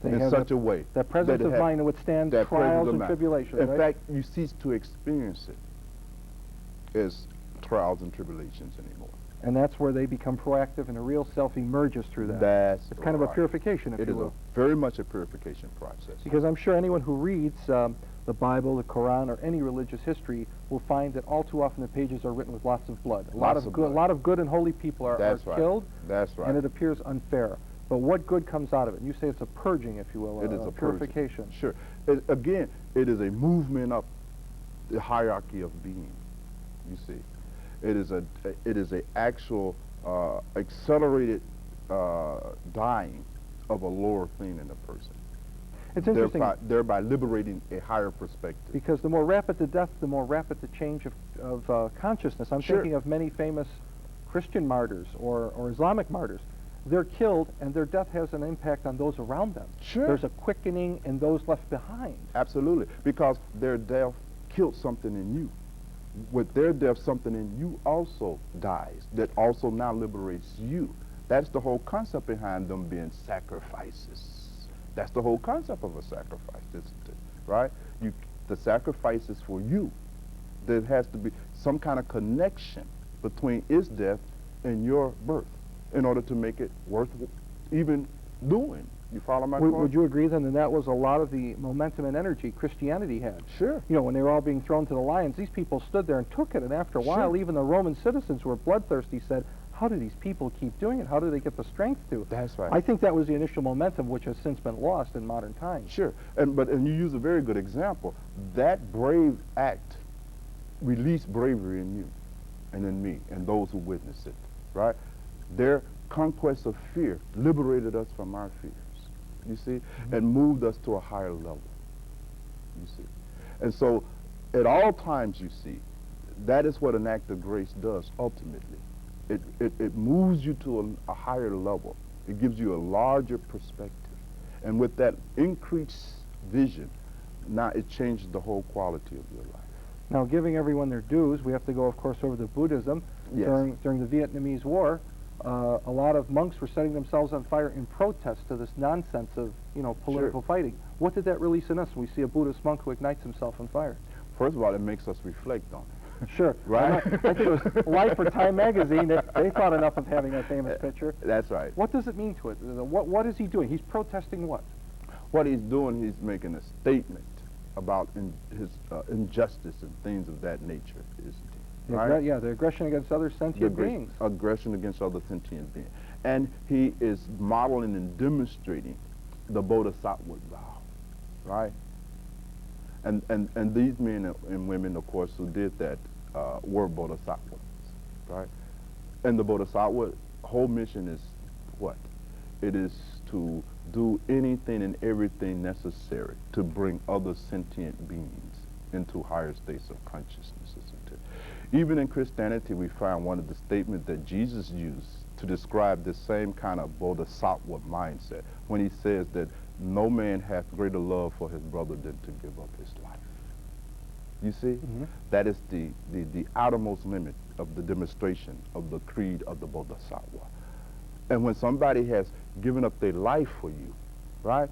They In have such a way. that presence of mind to withstand that presence trials of and mind. tribulations, In right? fact, you cease to experience it as trials and tribulations anymore. And that's where they become proactive and a real self emerges through that. That's It's kind of a right. purification, if It you is will. very much a purification process. Because I'm sure anyone who reads the Bible, the Quran, or any religious history will find that all too often the pages are written with lots of blood. A lot of good and holy people are That's right. killed, That's right. and it appears unfair. But what good comes out of it? You say it's a purging, if you will, It is a purification. purging. Sure. Again, it is a movement up the hierarchy of being. You see, it is a actual accelerated dying of a lower thing in a person. It's interesting Thereby liberating a higher perspective. because the more rapid the death, the more rapid the change of consciousness. I'm Sure. thinking of many famous Christian martyrs or Islamic martyrs. They're killed, and their death has an impact on those around them. Sure. There's a quickening in those left behind. Absolutely, because their death killed something in you. With their death, something in you also dies, that also now liberates you. That's the whole concept behind them being sacrifices. That's the whole concept of a sacrifice, isn't it? Right? The sacrifice is for you. There has to be some kind of connection between its death and your birth in order to make it worth even doing. You follow my point? Would you agree then that was a lot of the momentum and energy Christianity had? Sure. You know, when they were all being thrown to the lions, these people stood there and took it, and after a while, Sure. even the Roman citizens who were bloodthirsty said, how do these people keep doing it? How do they get the strength to? That's right. I think that was the initial momentum, which has since been lost in modern times. Sure, and you use a very good example. That brave act released bravery in you and in me and those who witnessed it, right? Their conquest of fear liberated us from our fears, you see, and moved us to a higher level, you see. And so at all times, you see, that is what an act of grace does ultimately. It moves you to a higher level. It gives you a larger perspective. And with that increased vision, now it changes the whole quality of your life. Now, giving everyone their dues, we have to go, of course, over to Buddhism. Yes. During the Vietnamese War, a lot of monks were setting themselves on fire in protest to this nonsense of, political fighting. What did that release in us when we see a Buddhist monk who ignites himself on fire? First of all, it makes us reflect on it. Sure. Right? I think it was Life or Time magazine. They thought enough of having that famous picture. That's right. What does it mean to it? What is he doing? He's protesting what? What he's doing, he's making a statement about his injustice and things of that nature, isn't he? Right? The aggression against other sentient beings. Aggression against other sentient beings. And he is modeling and demonstrating the Bodhisattva vow, right? And these men and women, of course, who did that were Bodhisattvas, right? And the Bodhisattva whole mission is what? It is to do anything and everything necessary to bring other sentient beings into higher states of consciousness, isn't it? Even in Christianity, we find one of the statements that Jesus used to describe this same kind of Bodhisattva mindset when he says that no man hath greater love for his brother than to give up his life. You see? That is the outermost limit of the demonstration of the creed of the Bodhisattva. And when somebody has given up their life for you, right,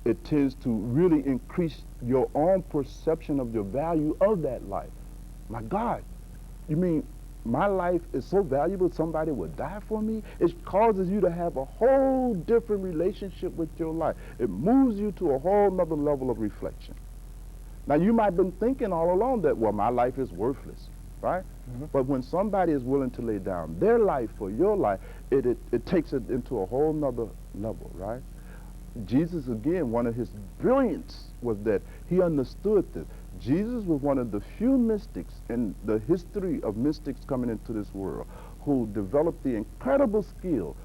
it tends to really increase your own perception of your value of that life. My God, you mean my life is so valuable somebody would die for me? It causes you to have a whole different relationship with your life. It moves you to a whole nother level of reflection. Now, you might have been thinking all along that, well, my life is worthless, right? But when somebody is willing to lay down their life for your life, it takes it into a whole nother level, right? Jesus, again, one of his brilliance was that he understood this. Jesus was one of the few mystics in the history of mystics coming into this world who developed the incredible skill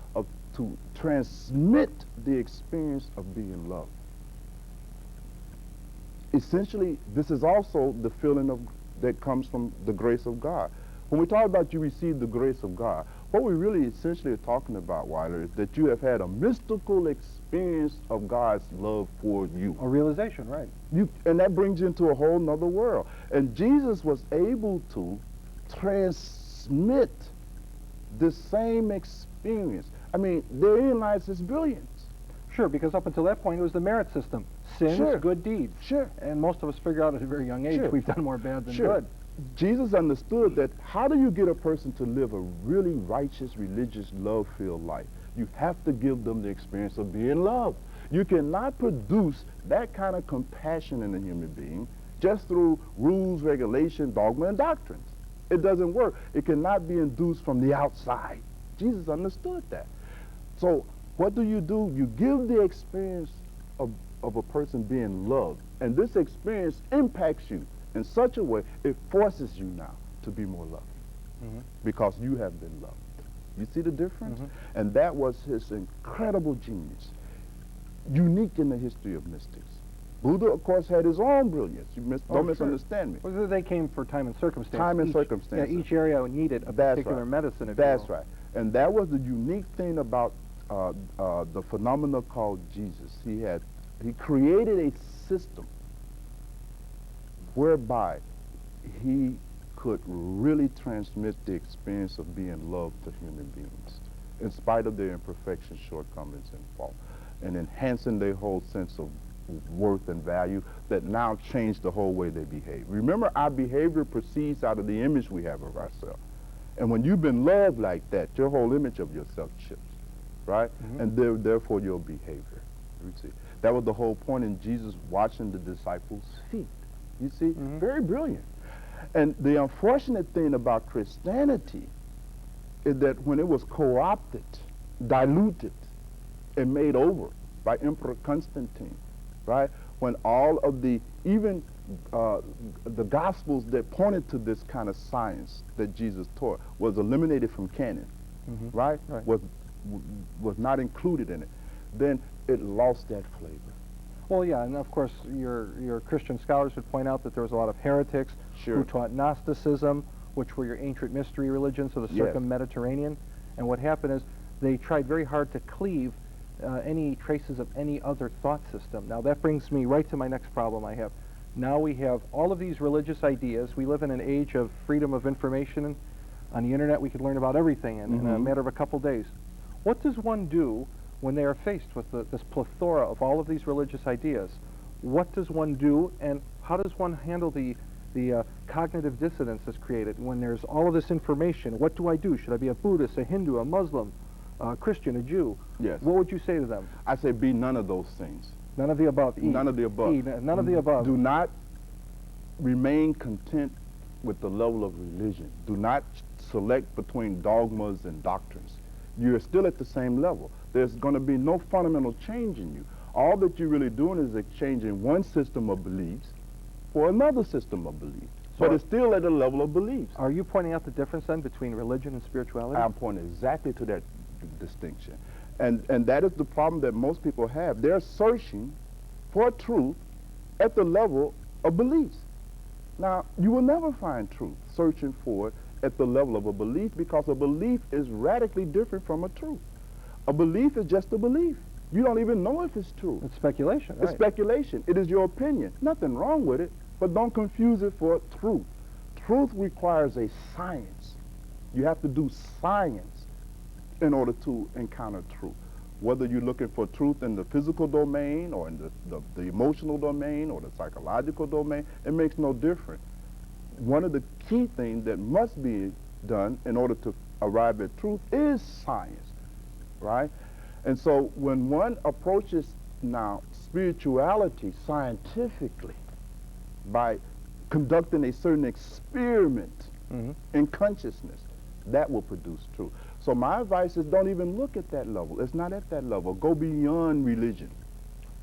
to transmit the experience of being loved. Essentially, this is also the feeling that comes from the grace of God. When we talk about you receive the grace of God, what we really essentially are talking about, Weiler, is that you have had a mystical experience of God's love for you. A realization, right. And that brings you into a whole nother world. And Jesus was able to transmit the same experience. I mean, therein lies his brilliance. Sure, because up until that point, it was the merit system. Sins, good deeds. Sure. And most of us figure out at a very young age we've done more bad than good. Jesus understood that how do you get a person to live a really righteous, religious, love-filled life? You have to give them the experience of being loved. You cannot produce that kind of compassion in a human being just through rules, regulation, dogma, and doctrines. It doesn't work. It cannot be induced from the outside. Jesus understood that. So what do? You give the experience of a person being loved. And this experience impacts you in such a way, it forces you now to be more loving because you have been loved. You see the difference? And that was his incredible genius, unique in the history of mystics. Buddha, of course, had his own brilliance. Don't misunderstand me. Well, they came for time and circumstance. Time and circumstance. Yeah, each area needed a particular medicine. That's right. And that was the unique thing about the phenomena called Jesus. He created a system whereby he could really transmit the experience of being loved to human beings, in spite of their imperfections, shortcomings, and fault, and enhancing their whole sense of worth and value that now changed the whole way they behave. Remember, our behavior proceeds out of the image we have of ourselves. And when you've been loved like that, your whole image of yourself shifts, right? And therefore your behavior. You see, that was the whole point in Jesus watching the disciples' feet. You see, very brilliant. And the unfortunate thing about Christianity is that when it was co-opted, diluted, and made over by Emperor Constantine, right? When all of even the Gospels that pointed to this kind of science that Jesus taught was eliminated from canon, right? Was not included in it, then it lost that flavor. Well, yeah, and of course your Christian scholars would point out that there was a lot of heretics who taught Gnosticism, which were your ancient mystery religions of the circum-Mediterranean. And what happened is they tried very hard to cleave any traces of any other thought system. Now that brings me right to my next problem I have. Now we have all of these religious ideas. We live in an age of freedom of information. On the internet we could learn about everything in a matter of a couple days. What does one do when they are faced with this plethora of all of these religious ideas? What does one do, and how does one handle the cognitive dissonance that's created when there's all of this information? What do I do? Should I be a Buddhist, a Hindu, a Muslim, a Christian, a Jew? Yes. What would you say to them? I say be none of those things. None of the above. None of the above. None of the above. Do not remain content with the level of religion. Do not select between dogmas and doctrines. You're still at the same level. There's going to be no fundamental change in you. All that you're really doing is exchanging one system of beliefs for another system of beliefs. But it's still at a level of beliefs. Are you pointing out the difference then between religion and spirituality? I'm pointing exactly to that distinction. And that is the problem that most people have. They're searching for truth at the level of beliefs. Now, you will never find truth searching for it at the level of a belief, because a belief is radically different from a truth. A belief is just a belief. You don't even know if it's true. It's speculation, right? It's speculation. It is your opinion. Nothing wrong with it. but don't confuse it for truth. Truth requires a science. You have to do science in order to encounter truth. Whether you're looking for truth in the physical domain or in the emotional domain or the psychological domain, it makes no difference. One of the key things that must be done in order to arrive at truth is science, right? And so when one approaches now spirituality scientifically by conducting a certain experiment in consciousness, that will produce truth. So my advice is don't even look at that level. It's not at that level. Go beyond religion.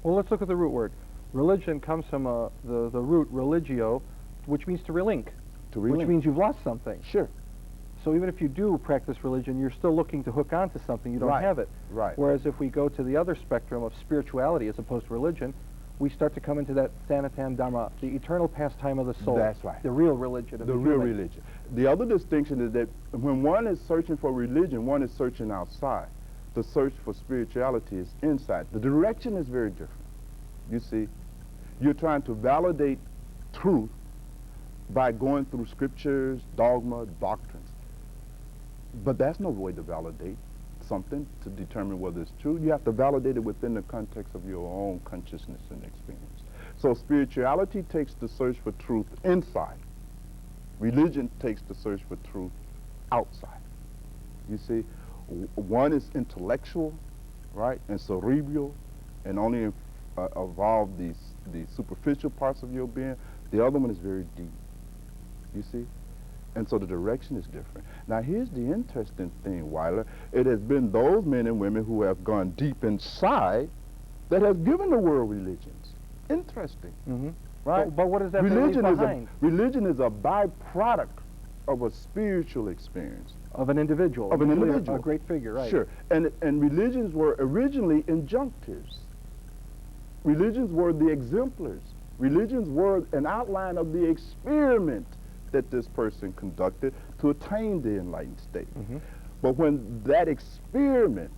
Well, let's look at the root word. Religion comes from the root religio, which means to relink, which means you've lost something. Sure. So even if you do practice religion, you're still looking to hook onto something. You don't have it. Right. Whereas if we go to the other spectrum of spirituality as opposed to religion, we start to come into that Sanatan Dhamma, the eternal pastime of the soul. That's right. The real religion of The real religion. The other distinction is that when one is searching for religion, one is searching outside. The search for spirituality is inside. The direction is very different. You see, you're trying to validate truth by going through scriptures, dogma, doctrines. But that's no way to validate something, to determine whether it's true. You have to validate it within the context of your own consciousness and experience. So spirituality takes the search for truth inside. Religion takes the search for truth outside. You see, one is intellectual, right, and cerebral, and only evolve the superficial parts of your being. The other one is very deep. You see? And so the direction is different. Now here's the interesting thing, Weiler. It has been those men and women who have gone deep inside that have given the world religions. Interesting. Right? But what does that leave behind? Religion is a byproduct of a spiritual experience. Of an individual. Of an individual. A great figure, right. Sure. And religions were originally injunctives. Religions were the exemplars. Religions were an outline of the experiment that this person conducted to attain the enlightened state. But when that experiment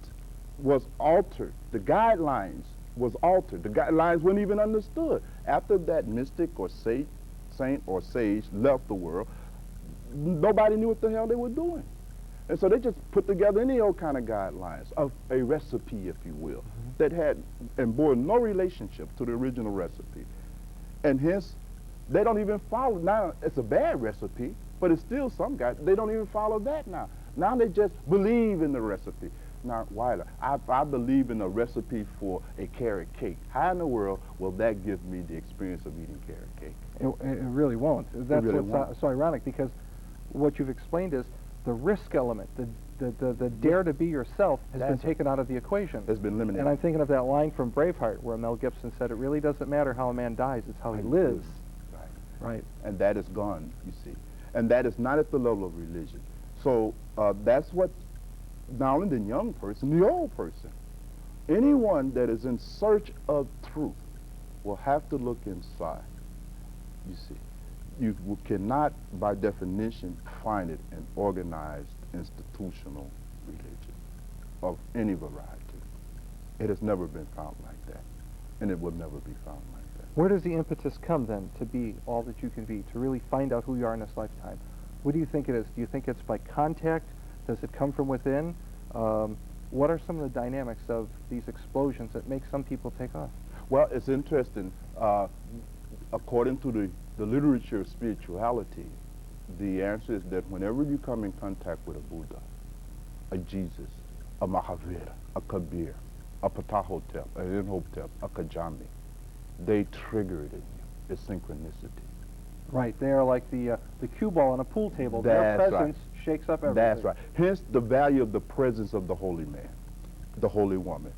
was altered, the guidelines was altered. The guidelines weren't even understood. After that mystic or saint or sage left the world, nobody knew what the hell they were doing. And so they just put together any old kind of guidelines, of a recipe, if you will, that had and bore no relationship to the original recipe. And hence, they don't even follow. Now, it's a bad recipe, but it's still some guys. They don't even follow that now. Now they just believe in the recipe. Now, Weiler, I believe in a recipe for a carrot cake. How in the world will that give me the experience of eating carrot cake? It really won't. That's really what's won't. So ironic, because what you've explained is the risk element, the dare to be yourself has been taken out of the equation. It's been eliminated. And I'm thinking of that line from Braveheart where Mel Gibson said, it really doesn't matter how a man dies, it's how he lives. Right. And that is gone, you see. And that is not at the level of religion. So that's what, not only the young person, the old person, anyone that is in search of truth will have to look inside, you see. You cannot, by definition, find it in organized institutional religion of any variety. It has never been found like that, and it will never be found like that. Where does the impetus come, then, to be all that you can be, to really find out who you are in this lifetime? What do you think it is? Do you think it's by contact? Does it come from within? What are some of the dynamics of these explosions that make some people take off? Well, it's interesting. According to the literature of spirituality, the answer is that whenever you come in contact with a Buddha, a Jesus, a Mahavira, a Kabir, a Patahotep, an Imhotep, a Kajami, they trigger it in you. It's synchronicity. Right, they are like the cue ball on a pool table. That's Their presence shakes up everything. That's right. Hence the value of the presence of the holy man, the holy woman.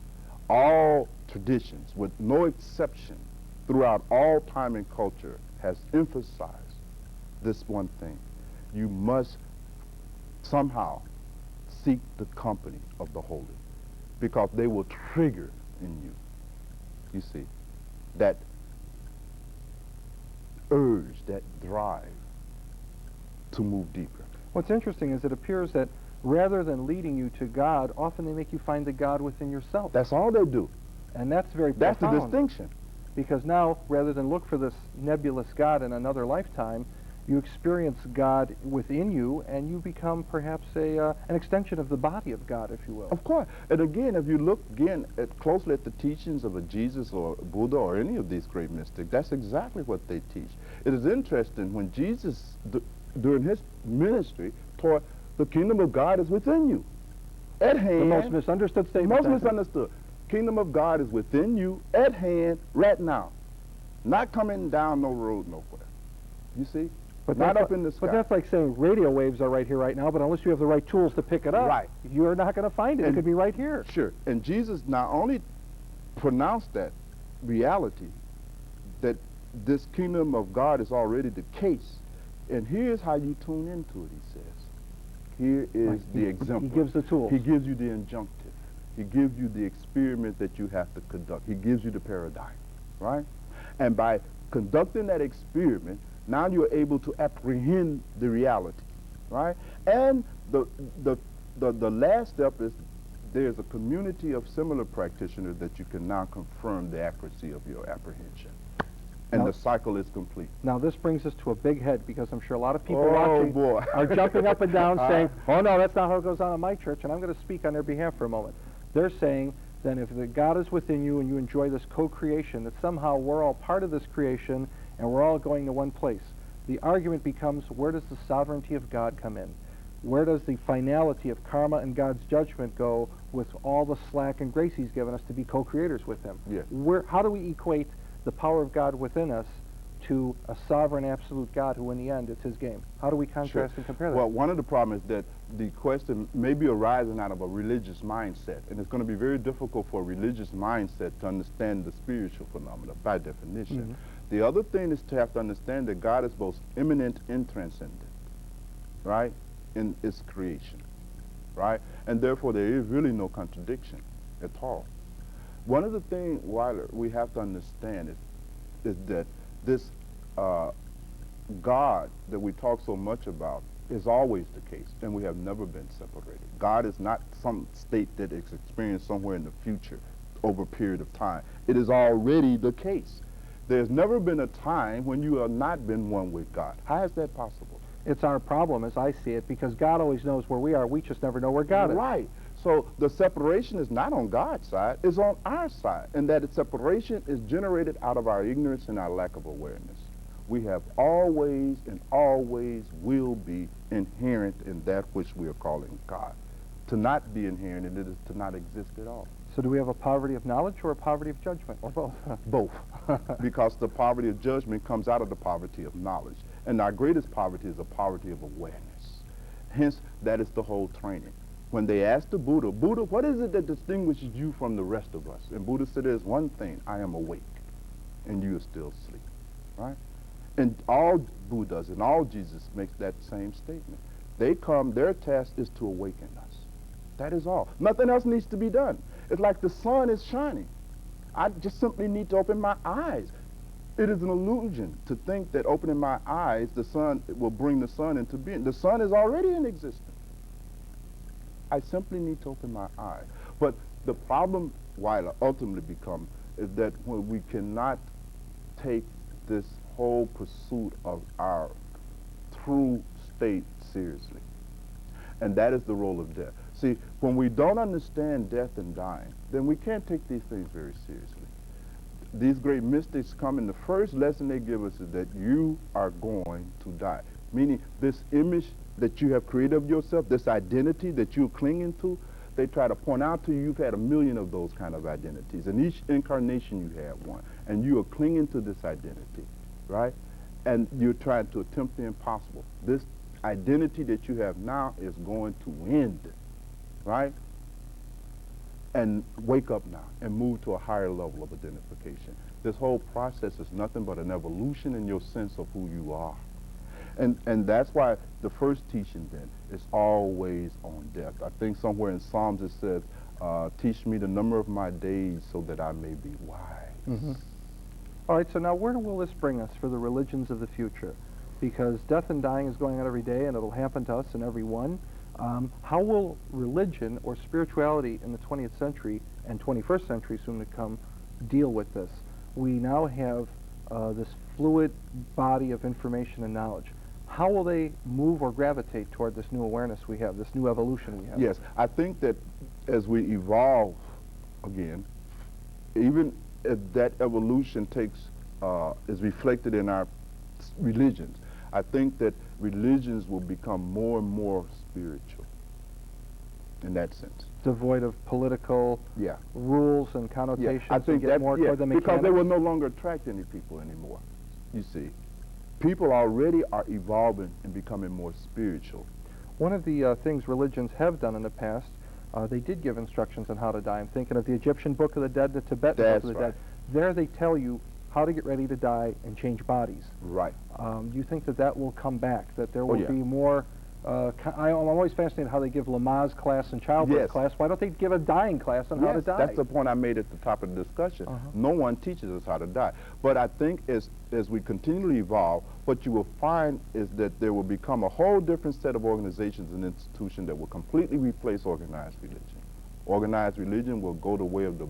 All traditions, with no exception, throughout all time and culture, has emphasized this one thing. You must somehow seek the company of the holy, because they will trigger in you, you see, that urge, that drive to move deeper. What's interesting is it appears that rather than leading you to God, often they make you find the God within yourself. That's all they do. And that's very That's profound. the distinction. because now, rather than look for this nebulous God in another lifetime, you experience God within you, and you become perhaps an extension of the body of God, if you will. Of course. And again, if you look again closely at the teachings of a Jesus or Buddha or any of these great mystics, that's exactly what they teach. It is interesting when Jesus, during his ministry, taught the kingdom of God is within you, at hand. The most misunderstood statement. Most misunderstood. Kingdom of God is within you, at hand, right now. Not coming down no road nowhere. You see? But not up in the sky. But that's like saying radio waves are right here right now, but unless you have the right tools to pick it up, right, you're not going to find it. It could be right here. Sure. And Jesus not only pronounced that reality, that this kingdom of God is already the case, and here's how you tune into it, he says. Here is the example. He gives the tools. He gives you the injunctive. He gives you the experiment that you have to conduct. He gives you the paradigm, right? And by conducting that experiment, now you're able to apprehend the reality, right? And the last step is there's a community of similar practitioners that you can now confirm the accuracy of your apprehension. And the cycle is complete. Now this brings us to a big head, because I'm sure a lot of people watching are jumping up and down saying, oh no, that's not how it goes on in my church, and I'm going to speak on their behalf for a moment. They're saying that if the God is within you and you enjoy this co-creation, that somehow we're all part of this creation and we're all going to one place. The argument becomes, where does the sovereignty of God come in? Where does the finality of karma and God's judgment go with all the slack and grace he's given us to be co-creators with him? Yes. How do we equate the power of God within us to a sovereign absolute God who in the end it's his game? How do we contrast and compare that? Well, one of the problems is that the question may be arising out of a religious mindset, and it's going to be very difficult for a religious mindset to understand the spiritual phenomena by definition. Mm-hmm. The other thing is to have to understand that God is both immanent and transcendent, right, in its creation, right? And therefore there is really no contradiction at all. One of the things, Weiler, we have to understand is that this God that we talk so much about is always the case, and we have never been separated. God is not some state that is experienced somewhere in the future over a period of time. It is already the case. There's never been a time when you have not been one with God. How is that possible? It's our problem, as I see it, because God always knows where we are. We just never know where God is. Right. So the separation is not on God's side, it's on our side. And that separation is generated out of our ignorance and our lack of awareness. We have always and always will be inherent in that which we are calling God. To not be inherent in it is to not exist at all. So do we have a poverty of knowledge or a poverty of judgment, or both? Both. Because the poverty of judgment comes out of the poverty of knowledge. And our greatest poverty is a poverty of awareness. Hence, that is the whole training. When they asked the Buddha, Buddha, what is it that distinguishes you from the rest of us? And Buddha said, there's one thing, I am awake, and you are still asleep, right? And all Buddhas and all Jesus makes that same statement. They come, their task is to awaken us. That is all. Nothing else needs to be done. It's like the sun is shining. I just simply need to open my eyes. It is an illusion to think that opening my eyes, the sun will bring the sun into being. The sun is already in existence. I simply need to open my eyes. But the problem, Weiler, ultimately becomes is that when we cannot take this whole pursuit of our true state seriously. And that is the role of death. See, when we don't understand death and dying, then we can't take these things very seriously. These great mystics come, and the first lesson they give us is that you are going to die. Meaning this image that you have created of yourself, this identity that you're clinging to, they try to point out to you, you've had 1,000,000 of those kind of identities. In each incarnation you have one, and you are clinging to this identity, right? And you're trying to attempt the impossible. This identity that you have now is going to end, right? And wake up now and move to a higher level of identification. This whole process is nothing but an evolution in your sense of who you are. And that's why the first teaching then is always on death. I think somewhere in Psalms it says, teach me the number of my days so that I may be wise. Mm-hmm. All right, so now where will this bring us for the religions of the future? Because death and dying is going on every day, and it'll happen to us and every one. How will religion or spirituality in the 20th century and 21st century soon to come deal with this? we now have this fluid body of information and knowledge. How will they move or gravitate toward this new awareness we have, this new evolution we have? Yes, I think that as we evolve again, even if that evolution is reflected in our religions, I think that religions will become more and more spiritual in that sense. Devoid of political rules and connotations. I think get more toward the mechanics? because they will no longer attract any people anymore, you see. People already are evolving and becoming more spiritual. One of the things religions have done in the past, they did give instructions on how to die. I'm thinking of the Egyptian Book of the Dead, the Tibetan Book of the Dead. There they tell you how to get ready to die and change bodies. Right. Do you think that that will come back, that there will be more... I'm always fascinated how they give Lamaze class and childbirth class. Why don't they give a dying class on how to die? That's the point I made at the top of the discussion. No one teaches us how to die. But I think as we continually evolve, what you will find is that there will become a whole different set of organizations and institutions that will completely replace organized religion. Organized religion will go the way of the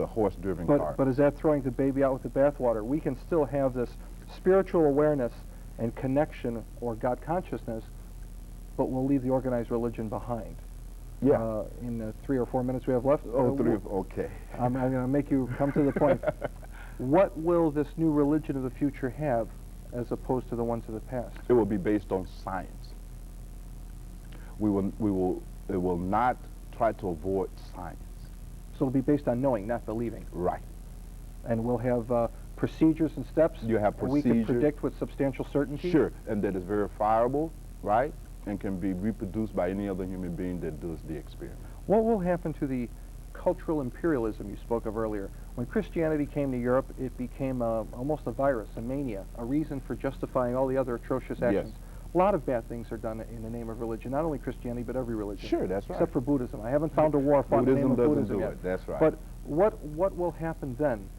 horse-driven cart. But is that throwing the baby out with the bathwater? We can still have this spiritual awareness and connection or God consciousness, but we'll leave the organized religion behind. Yeah. In the 3 or 4 minutes we have left. Okay. I'm going to make you come to the point. What will this new religion of the future have as opposed to the ones of the past? It will be based on science. It will not try to avoid science. So it'll be based on knowing, not believing. Right. And we'll have procedures and steps. You have procedures. We can predict with substantial certainty. Sure, and that is verifiable, right, and can be reproduced by any other human being that does the experiment. What will happen to the cultural imperialism you spoke of earlier? When Christianity came to Europe, it became almost a virus, a mania, a reason for justifying all the other atrocious actions. Yes. A lot of bad things are done in the name of religion, not only Christianity, but every religion. Sure, that's right. Except for Buddhism. I haven't found a war fought in the name of Buddhism yet. That's right. But what will happen then?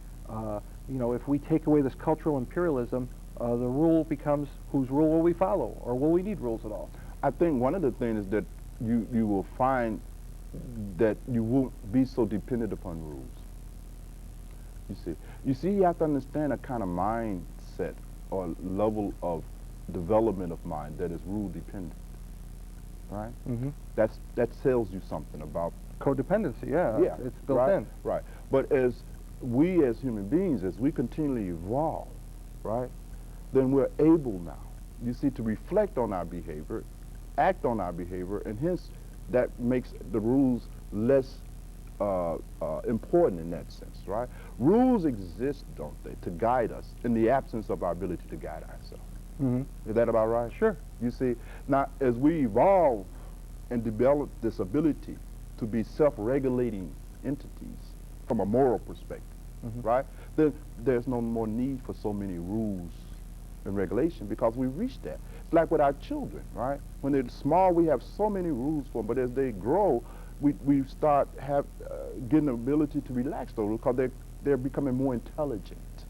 You know, if we take away this cultural imperialism, the rule becomes, whose rule will we follow, or will we need rules at all? I think one of the things is that you will find that you won't be so dependent upon rules. You see, you have to understand a kind of mindset or level of development of mind that is rule dependent, right? Mm-hmm. That tells you something about codependency. Yeah, it's built in. Right. But as we as human beings, as we continually evolve, right, then we're able now, you see, to reflect on our behavior, act on our behavior, and hence that makes the rules less important in that sense, right? Rules exist, don't they, to guide us in the absence of our ability to guide ourselves. Mm-hmm. Is that about right? Sure. You see, now as we evolve and develop this ability to be self-regulating entities from a moral perspective, right, then there's no more need for so many rules and regulation because we've reached that. It's like with our children, right? When they're small, we have so many rules for them, but as they grow, we start getting the ability to relax those rules because they're becoming more intelligent.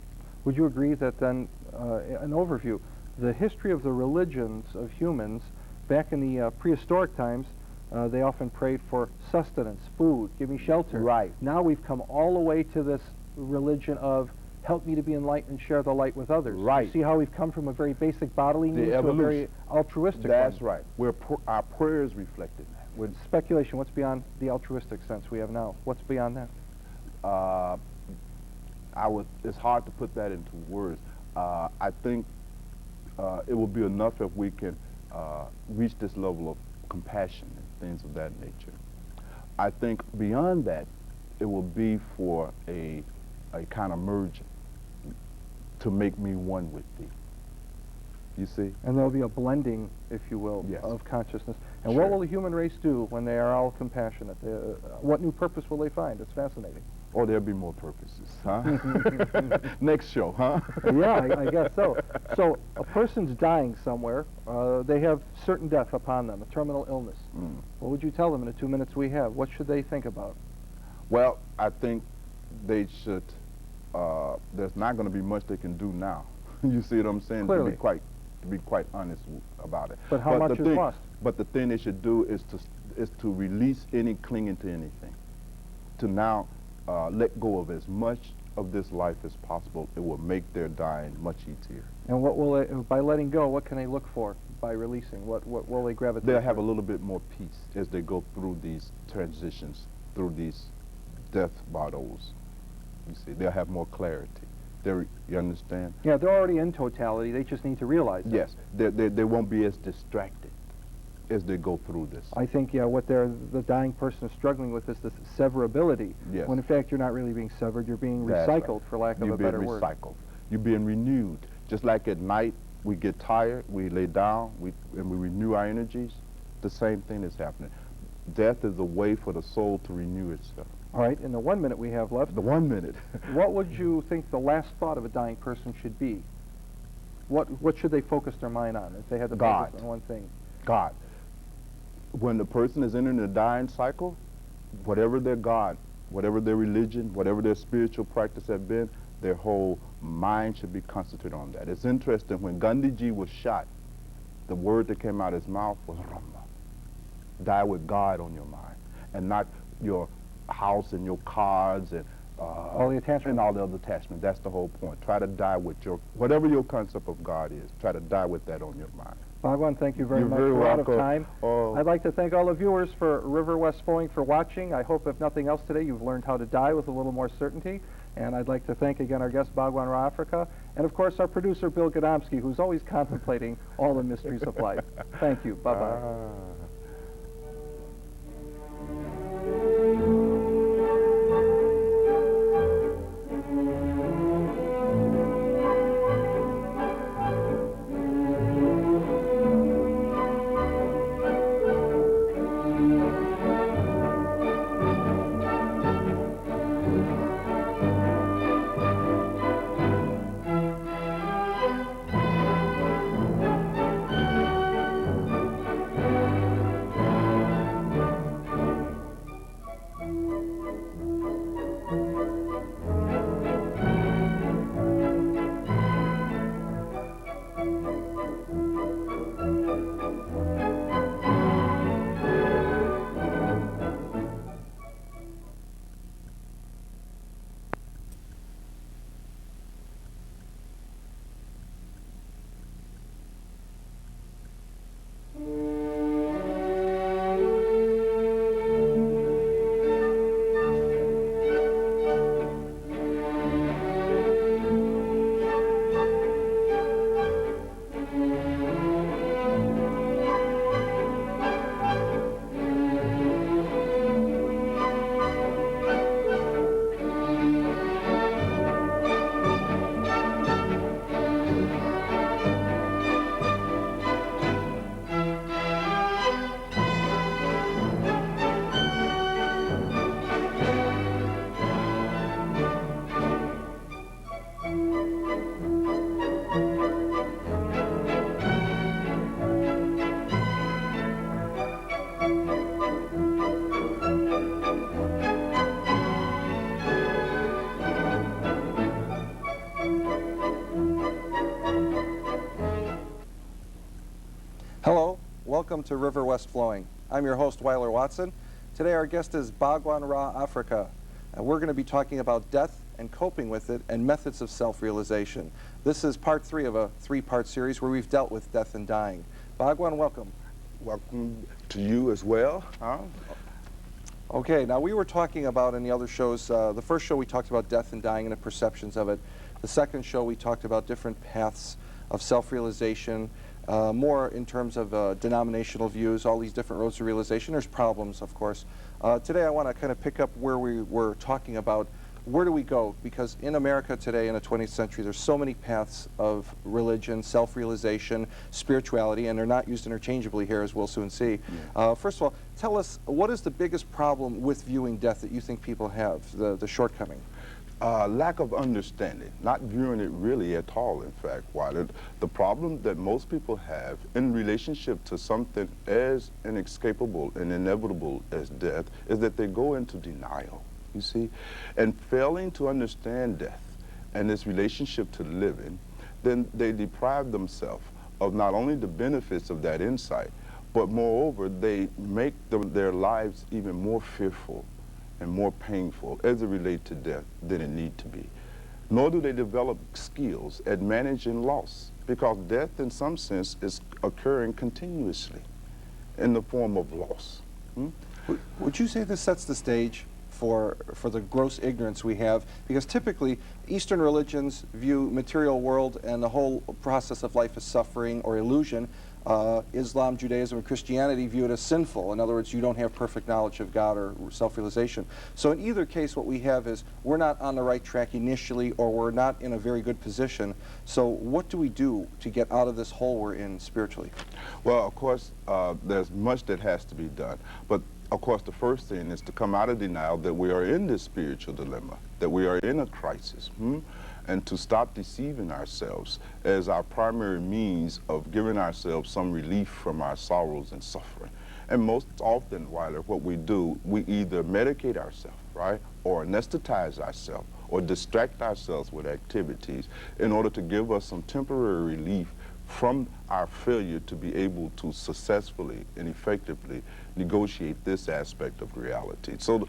Would you agree that then, an overview, the history of the religions of humans, back in the prehistoric times, they often prayed for sustenance, food, give me shelter. Right. Now we've come all the way to this religion of help me to be enlightened and share the light with others. Right. You see how we've come from a very basic bodily need to a very altruistic That's one. right. Our prayers reflected that. With speculation, what's beyond the altruistic sense we have now? What's beyond that? It's hard to put that into words. I think it will be enough if we can reach this level of compassion and things of that nature. I think beyond that, it will be for a kind of merging to make me one with thee. You see? And there'll be a blending, if you will, of consciousness. And what will the human race do when they are all compassionate? What new purpose will they find? It's fascinating. Oh, there'll be more purposes, huh? Next show, huh? Yeah, I guess so. So a person's dying somewhere. They have certain death upon them, a terminal illness. What would you tell them in the 2 minutes we have? What should they think about? Well, I think they should, there's not going to be much they can do now. You see what I'm saying? Clearly. To be quite honest about it. But how much is lost? But the thing they should do is to release any clinging to anything. To now let go of as much of this life as possible, it will make their dying much easier. And what will they, by letting go, what can they look for by releasing? What will they gravitate They'll have a toward? little bit more peace as they go through these transitions, through these death battles. You see, they'll have more clarity. You understand? Yeah, they're already in totality. They just need to realize it. Yes, they won't be as distracted as they go through this. I think, yeah, what the dying person is struggling with is this severability. Yes. When in fact you're not really being severed, you're being That's recycled, right. for lack of You're a better being word. recycled. You're being renewed. Just like at night, we get tired, we lay down, and we renew our energies. The same thing is happening. Death is a way for the soul to renew itself. All right, in the 1 minute we have left, The 1 minute. what would you think the last thought of a dying person should be? What should they focus their mind on if they had to God. focus on one thing? God. When the person is entering the dying cycle, whatever their God, whatever their religion, whatever their spiritual practice have been, their whole mind should be concentrated on that. It's interesting, when Gandhiji was shot, the word that came out of his mouth was Rama. Die with God on your mind, and not your house and your cards and All the attachment. and all the other attachment. That's the whole point. Try to die with whatever your concept of God is. Try to die with that on your mind. Bhagwan, thank you very You're much. very We're out of welcome. time. Oh. I'd like to thank all the viewers for River West Flowing for watching. I hope, if nothing else today, you've learned how to die with a little more certainty. And I'd like to thank again our guest, Bhagwan Ra Afrika, and of course our producer, Bill Godomsky, who's always contemplating all the mysteries of life. Thank you. Bye-bye. Hello, welcome to River West Flowing. I'm your host, Weiler Watson. Today our guest is Bhagwan Ra Afrika, and we're going to be talking about death and coping with it and methods of self-realization. This is part 3 of a 3-part series where we've dealt with death and dying. Bhagwan, welcome. Welcome to you as well. Okay, now we were talking about in the other shows, the first show we talked about death and dying and the perceptions of it. The second show we talked about different paths of self-realization, more in terms of denominational views, all these different roads to realization. There's problems, of course. Today I want to kind of pick up where we were talking about where do we go, because in America today in the 20th century there's so many paths of religion, self-realization, spirituality, and they're not used interchangeably here, as we'll soon see. First of all, tell us, what is the biggest problem with viewing death that you think people have, the shortcoming? Lack of understanding, not viewing it really at all, in fact, Weiler. The problem that most people have in relationship to something as inescapable and inevitable as death is that they go into denial, you see, and failing to understand death and its relationship to living, then they deprive themselves of not only the benefits of that insight, but moreover, they make their lives even more fearful and more painful as it relates to death than it need to be. Nor do they develop skills at managing loss, because death in some sense is occurring continuously in the form of loss. Would you say this sets the stage for the gross ignorance we have? Because typically Eastern religions view material world and the whole process of life as suffering or illusion. Islam, Judaism, and Christianity view it as sinful. In other words, you don't have perfect knowledge of God or self-realization. So in either case, what we have is we're not on the right track initially, or we're not in a very good position. So what do we do to get out of this hole we're in spiritually? Well, of course, there's much that has to be done. But of course, the first thing is to come out of denial that we are in this spiritual dilemma, that we are in a crisis. And to stop deceiving ourselves as our primary means of giving ourselves some relief from our sorrows and suffering. And most often, Weiler, what we do, we either medicate ourselves, right, or anesthetize ourselves, or distract ourselves with activities in order to give us some temporary relief from our failure to be able to successfully and effectively negotiate this aspect of reality. So